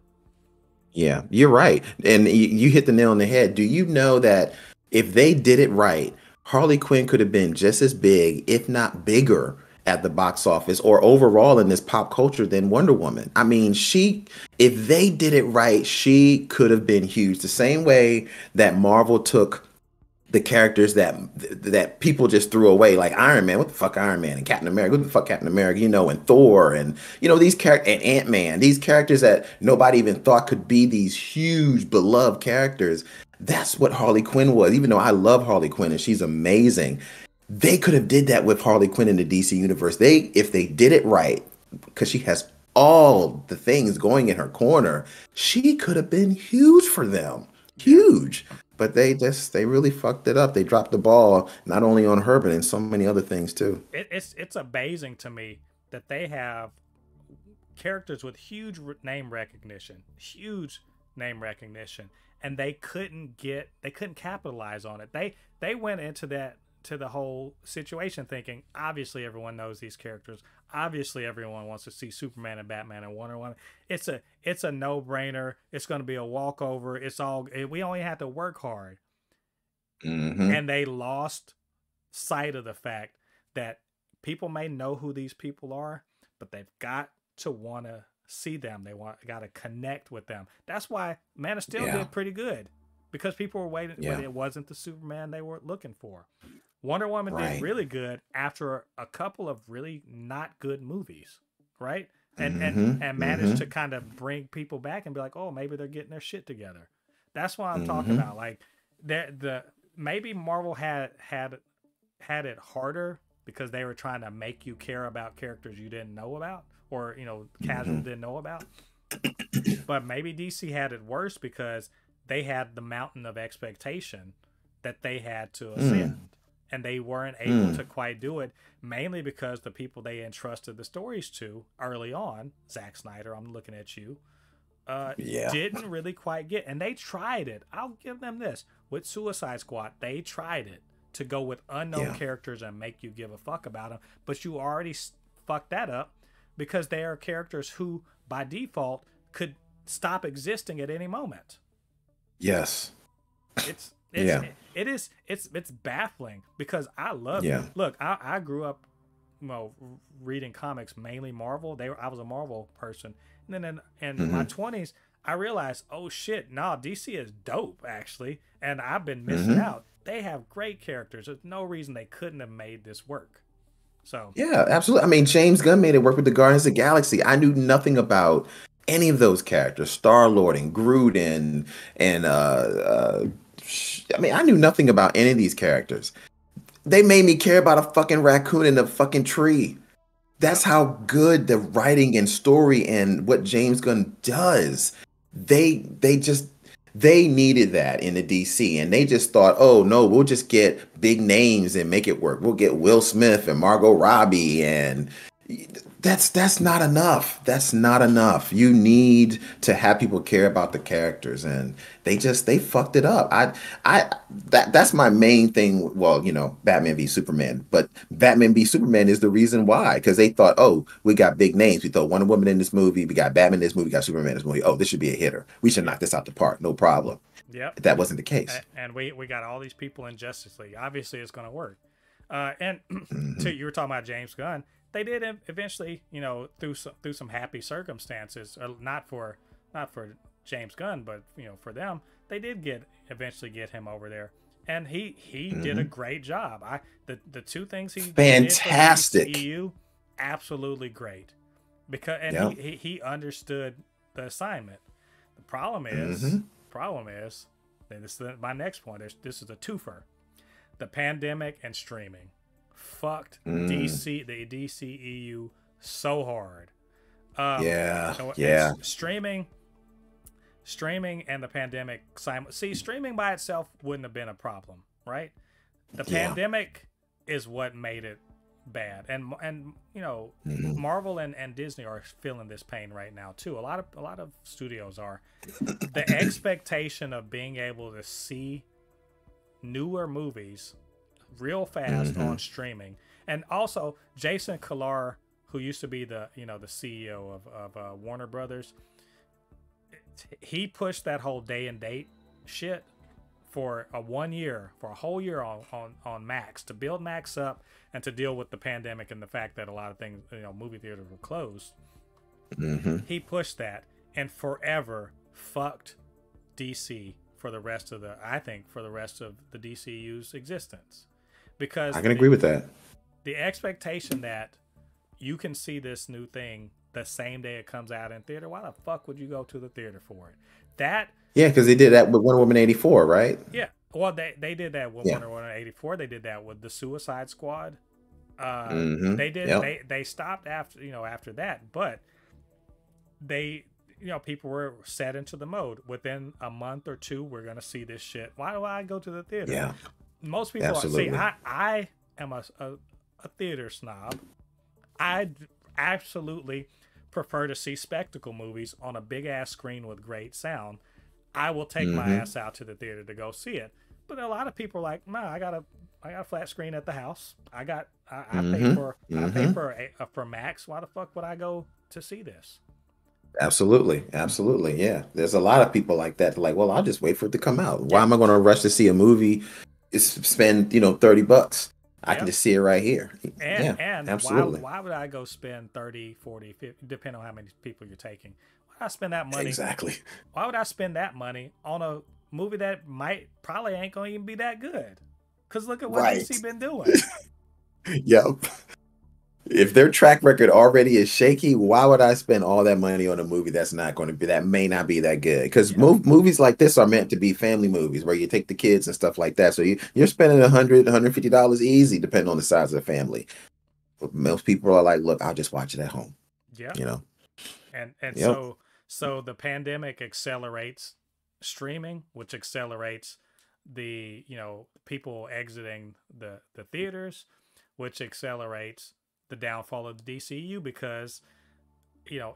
Yeah, you're right. And you hit the nail on the head. Do you know that if they did it right, Harley Quinn could have been just as big, if not bigger, at the box office or overall in this pop culture than Wonder Woman? I mean, if they did it right, she could have been huge. The same way that Marvel took the characters that people just threw away, like Iron Man, what the fuck Iron Man, and Captain America, what the fuck Captain America, and Thor, and these characters, and Ant-Man, these characters that nobody even thought could be these huge beloved characters. That's what Harley Quinn was. Even though I love Harley Quinn and she's amazing, they could have did that with Harley Quinn in the DC universe. If they did it right, because she has all the things going in her corner, she could have been huge for them. Huge. But they really fucked it up. They dropped the ball, not only on her, but in so many other things too. It's amazing to me that they have characters with huge name recognition, and they couldn't capitalize on it. They went into the whole situation thinking, obviously everyone knows these characters. Obviously everyone wants to see Superman and Batman and Wonder Woman. It's a no-brainer. It's going to be a walkover. We only have to work hard. And they lost sight of the fact that people may know who these people are, but they've got to want to see them. Got to connect with them. That's why Man of Steel did pretty good, because people were waiting. But it wasn't the Superman they were looking for. Wonder Woman did really good after a couple of really not good movies, right? And managed to kind of bring people back and be like, oh, maybe they're getting their shit together. That's what I'm talking about. Like maybe Marvel had it harder because they were trying to make you care about characters you didn't know about, or casual didn't know about. But maybe DC had it worse because they had the mountain of expectation that they had to ascend. And they weren't able to quite do it, mainly because the people they entrusted the stories to early on, Zack Snyder, I'm looking at you, didn't really quite get. And they tried it. I'll give them this. With Suicide Squad, they tried it to go with unknown characters and make you give a fuck about them. But you already fucked that up because they are characters who, by default, could stop existing at any moment. Yes. It's baffling because I love it. Look, I grew up reading comics, mainly Marvel. I was a Marvel person. And then in my 20s, I realized, oh shit, nah, DC is dope actually, and I've been missing out. They have great characters. There's no reason they couldn't have made this work. So yeah, absolutely. I mean, James Gunn made it work with the Guardians of the Galaxy. I knew nothing about any of those characters, Star-Lord and Groot and I mean, I knew nothing about any of these characters. They made me care about a fucking raccoon in a fucking tree. That's how good the writing and story and what James Gunn does. They needed that in the DC, and they just thought, oh no, we'll just get big names and make it work. We'll get Will Smith and Margot Robbie, and that's not enough. That's not enough. You need to have people care about the characters, and they fucked it up. That's my main thing. Well, Batman v Superman, but Batman v Superman is the reason why, because they thought, oh, we got big names. We thought Wonder Woman in this movie, we got Batman in this movie, we got Superman in this movie. Oh, this should be a hitter. We should knock this out the park. No problem. Yep. That wasn't the case. And we got all these people in Justice League. Obviously, it's going to work. And you were talking about James Gunn. They did eventually, through some happy circumstances, not for James Gunn, but for them, they did eventually get him over there, and he did a great job. The two things he fantastic did for the DCEU, absolutely great, because he understood the assignment. The problem is then this is my next point. This is a twofer. The pandemic and streaming fucked the DCEU so hard. Streaming and the pandemic. Streaming by itself wouldn't have been a problem, right? The pandemic is what made it bad, and Marvel and Disney are feeling this pain right now too. A lot of studios are. The expectation of being able to see newer movies real fast on streaming, and also Jason Kilar, who used to be the CEO of Warner Brothers, he pushed that whole day and date shit for a whole year on Max, to build Max up and to deal with the pandemic and the fact that a lot of things, movie theaters were closed. He pushed that and forever fucked DC for the rest of the DCU's existence, because I can agree with that. The expectation that you can see this new thing the same day it comes out in theater. Why the fuck would you go to the theater for it? Because they did that with Wonder Woman 84, right? Yeah. Well, they did that with Wonder Woman 84. They did that with the Suicide Squad. They did. They stopped after that, but people were set into the mode. Within a month or two, we're gonna see this shit. Why do I go to the theater? Yeah. Most people I am a theater snob. I absolutely prefer to see spectacle movies on a big ass screen with great sound. I will take my ass out to the theater to go see it. But a lot of people are like, nah, I got a flat screen at the house. I pay for Max. Why the fuck would I go to see this? Absolutely. Yeah. There's a lot of people like that. Like, well, I'll just wait for it to come out. Why am I going to rush to see a movie? Spend $30. I can just see it right here. And absolutely. Why would I go spend 30, 40, 50, depending on how many people you're taking? Why would I spend that money? Exactly. Why would I spend that money on a movie that probably ain't going to even be that good? Because look at what DC been doing. Yep. If their track record already is shaky, why would I spend all that money on a movie that may not be that good? Because movies like this are meant to be family movies where you take the kids and stuff like that. So you're spending $150 easy, depending on the size of the family. But most people are like, look, I'll just watch it at home. Yeah. And Yep. so the pandemic accelerates streaming, which accelerates the people exiting the theaters, which accelerates the downfall of the DCU, because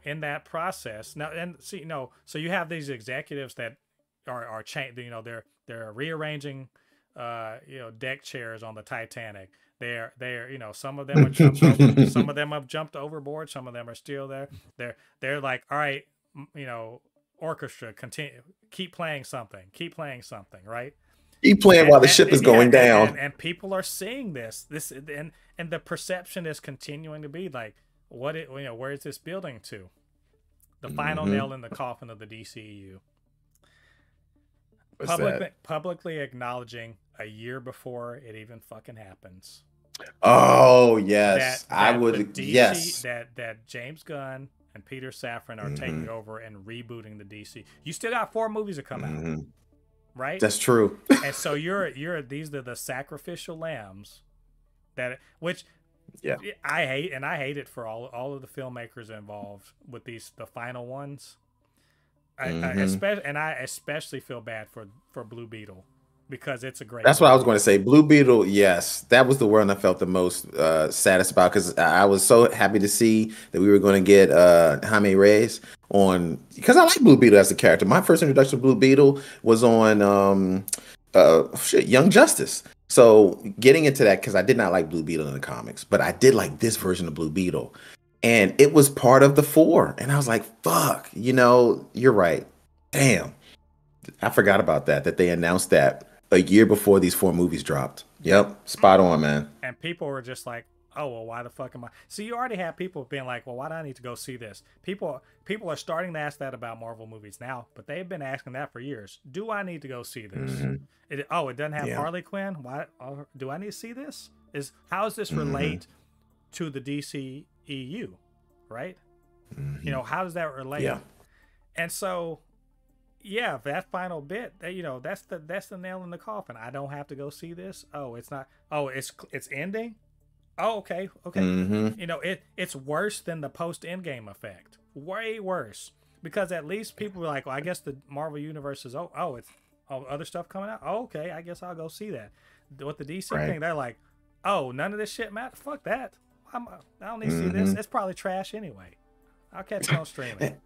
in that process now, and so you have these executives that are changing, they're rearranging deck chairs on the Titanic. They're some of them are some of them have jumped overboard, some of them are still there. They're like, all right, orchestra, continue, keep playing something, right? Keep playing while the ship is going down. And people are seeing this, and the perception is continuing to be like, where is this building to? The final nail in the coffin of the DCEU. Publicly acknowledging a year before it even fucking happens. Oh yes, I would. Yes, that James Gunn and Peter Safran are taking over and rebooting the DC. You still got 4 movies to come out. Right? That's true. And so these are the sacrificial lambs which I hate, and I hate it for all of the filmmakers involved with the final ones. I especially feel bad for Blue Beetle, because it's a great. That's what I was going to say. Blue Beetle, yes, that was the one I felt the most saddest about, because I was so happy to see that we were going to get Jaime Reyes on, because I like Blue Beetle as a character. My first introduction to Blue Beetle was on Young Justice. So getting into that, because I did not like Blue Beetle in the comics, but I did like this version of Blue Beetle, and it was part of the 4, and I was like, fuck, you're right. Damn, I forgot about that they announced that a year before these 4 movies dropped. Yep, spot on, man. And people were just like, oh, well, why the fuck am I? So you already have people being like, well, why do I need to go see this? People are starting to ask that about Marvel movies now, but they've been asking that for years. Do I need to go see this? It doesn't have Harley Quinn. Why do I need to see this? How does this relate to the DCEU? Right? How does that relate? Yeah. And so yeah, that final bit, that's the nail in the coffin. I don't have to go see this. Oh, it's not. Oh, it's ending. Oh, okay, okay. Mm-hmm. It's worse than the post Endgame effect. Way worse, because at least people were like, well, I guess the Marvel universe is it's other stuff coming out. Oh, okay, I guess I'll go see that. With the DC Right. thing, they're like, oh, none of this shit matters. Fuck that. I don't need to see this. Mm-hmm. It's probably trash anyway. I'll catch it on streaming.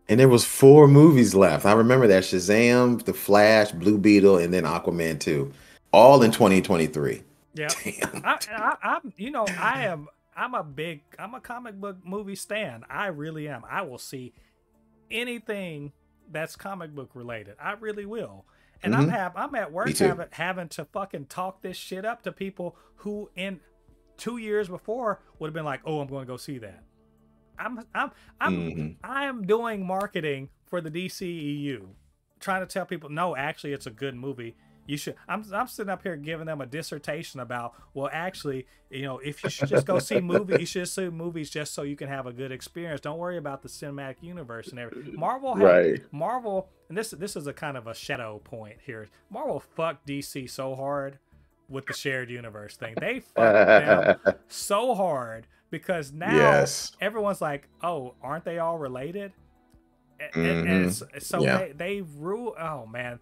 And there was 4 movies left. I remember that: Shazam, The Flash, Blue Beetle, and then Aquaman 2, all in 2023. Yeah, Damn. I'm a comic book movie stan. I really am. I will see anything that's comic book related. I really will. And Mm-hmm. I'm at work Me too. having to fucking talk this shit up to people who in 2 years before would have been like, "Oh, I'm going to go see that." Mm-hmm. I'm doing marketing for the DCEU, trying to tell people, no, actually, it's a good movie. You should. I'm sitting up here giving them a dissertation about, well, actually, if you should just go see movies, you should see movies just so you can have a good experience. Don't worry about the cinematic universe and everything. Right. Marvel, and this is a kind of a shadow point here. Marvel fucked DC so hard with the shared universe thing. They fucked them so hard because now Yes. everyone's like, oh, aren't they all related? And Mm-hmm. so Yeah. they rule. Oh man,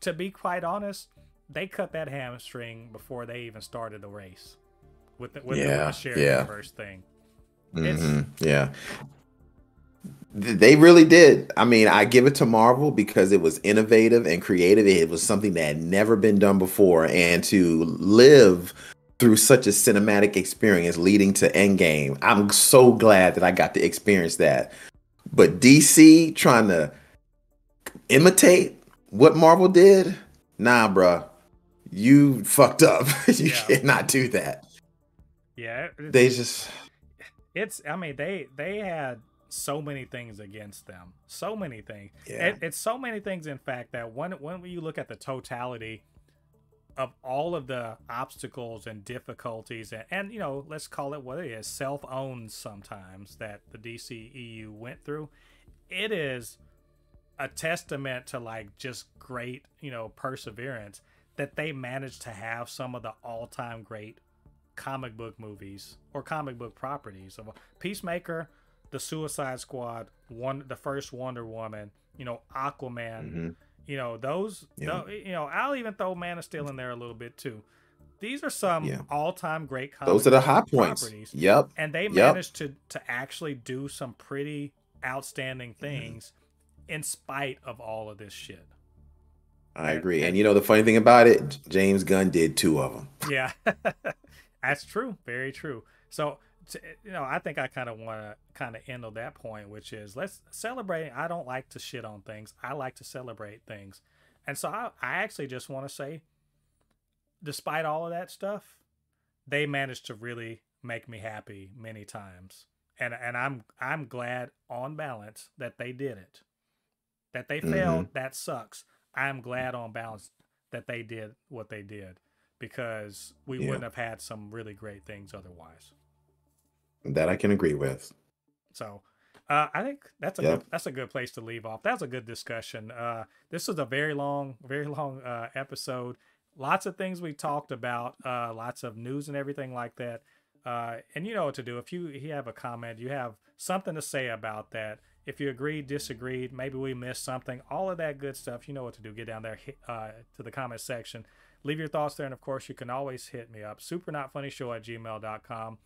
to be quite honest, they cut that hamstring before they even started the race with the shared universe thing. Mm-hmm. Yeah. They really did. I mean, I give it to Marvel because it was innovative and creative. It was something that had never been done before. And to live through such a cinematic experience leading to Endgame, I'm so glad that I got to experience that. But DC trying to imitate what Marvel did? Nah, bruh. You fucked up. You Yeah. cannot do that. Yeah, They just I mean, they had so many things against them, so many things. Yeah. It's so many things, in fact, that when you look at the totality of all of the obstacles and difficulties, and let's call it what it is, self-owned sometimes, that the DCEU went through, it is a testament to like just great perseverance that they managed to have some of the all-time great comic book movies or comic book properties of Peacemaker, the Suicide Squad, the first Wonder Woman, Aquaman, those, I'll even throw Man of Steel in there a little bit too. These are some all-time great comic those are the high points. properties. Yep. And they managed to actually do some pretty outstanding things in spite of all of this shit. I agree. And the funny thing about it, James Gunn did 2 of them. Yeah. That's true. Very true. So, I think I kind of want to end on that point, which is let's celebrate. I don't like to shit on things. I like to celebrate things. And so I actually just want to say, despite all of that stuff, they managed to really make me happy many times. And I'm glad on balance that they did it. That they failed, that sucks. I'm glad on balance that they did what they did, because we wouldn't have had some really great things otherwise. That I can agree with. So I think that's a good place to leave off. That's a good discussion. This was a very long episode. Lots of things we talked about, lots of news and everything like that. And you know what to do. If you have a comment, you have something to say about that. If you agreed, disagreed, maybe we missed something, all of that good stuff, you know what to do. Get down there to the comment section. Leave your thoughts there. And, of course, you can always hit me up, supernotfunnyshow@gmail.com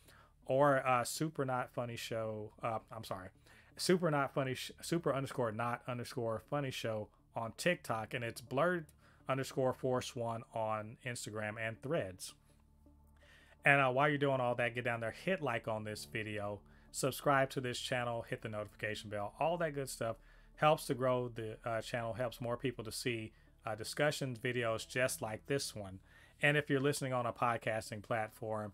or super_not_funny show on TikTok. And it's blurred_force1 on Instagram and Threads. And while you're doing all that, get down there, hit like on this video, subscribe to this channel, hit the notification bell, all that good stuff helps to grow the channel, helps more people to see discussions, videos just like this one. And if you're listening on a podcasting platform,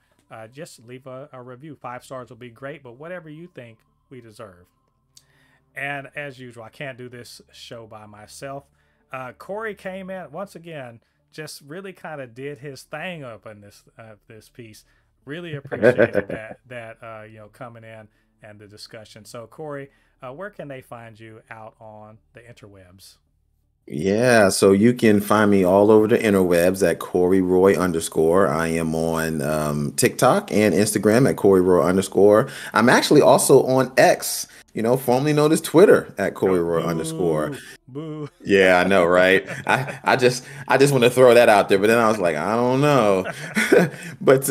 just leave a review. 5 stars will be great, but whatever you think we deserve. And as usual, I can't do this show by myself. Corey came in once again, just really kind of did his thing up in this piece. Really appreciated that coming in and the discussion. So Corey, where can they find you out on the interwebs? Yeah, so you can find me all over the interwebs at Corey Roy underscore. I am on TikTok and Instagram at Corey Roy underscore. I'm actually also on X, formerly known as Twitter at Oh, Corey Roy underscore. boo, boo. Yeah, I know, right? I just want to throw that out there, but then I was like, I don't know. But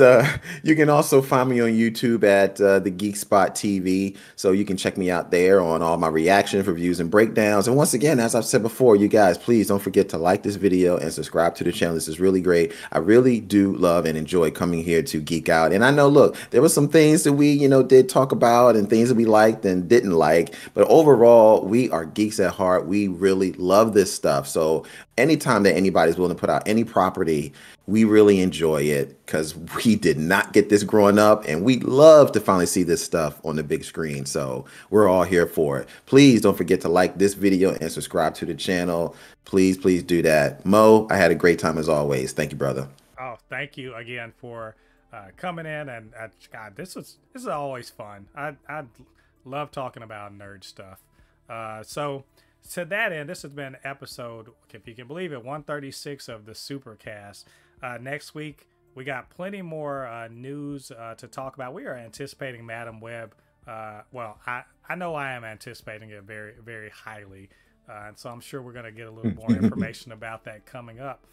you can also find me on YouTube at the Geek Spot TV, so you can check me out there on all my reactions, reviews, and breakdowns. And once again, as I've said before, you guys, please don't forget to like this video and subscribe to the channel. This is really great. I really do love and enjoy coming here to geek out. And I know, look, there were some things that we, did talk about and things that we liked and didn't like, but overall, we are geeks at heart. We really love this stuff. So anytime that anybody's willing to put out any property, we really enjoy it because we did not get this growing up, and we love to finally see this stuff on the big screen. So we're all here for it. Please don't forget to like this video and subscribe to the channel. Please, please do that. Mo, I had a great time as always. Thank you, brother. Oh, thank you again for coming in, and God, this is always fun. I love talking about nerd stuff. So to that end, this has been episode, if you can believe it, 136 of the Supercast. Next week, we got plenty more news to talk about. We are anticipating Madam Web. Well, I know I am anticipating it very, very highly. And so I'm sure we're going to get a little more information about that coming up.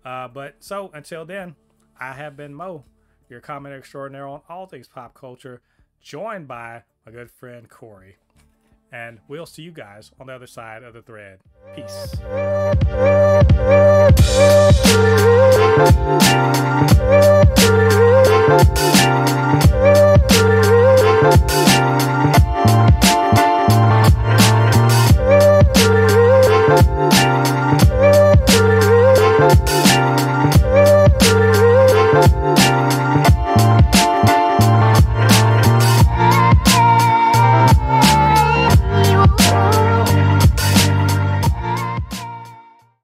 But so until then, I have been Mo, your commentator extraordinaire on all things pop culture, joined by my good friend Corey. And we'll see you guys on the other side of the thread. Peace.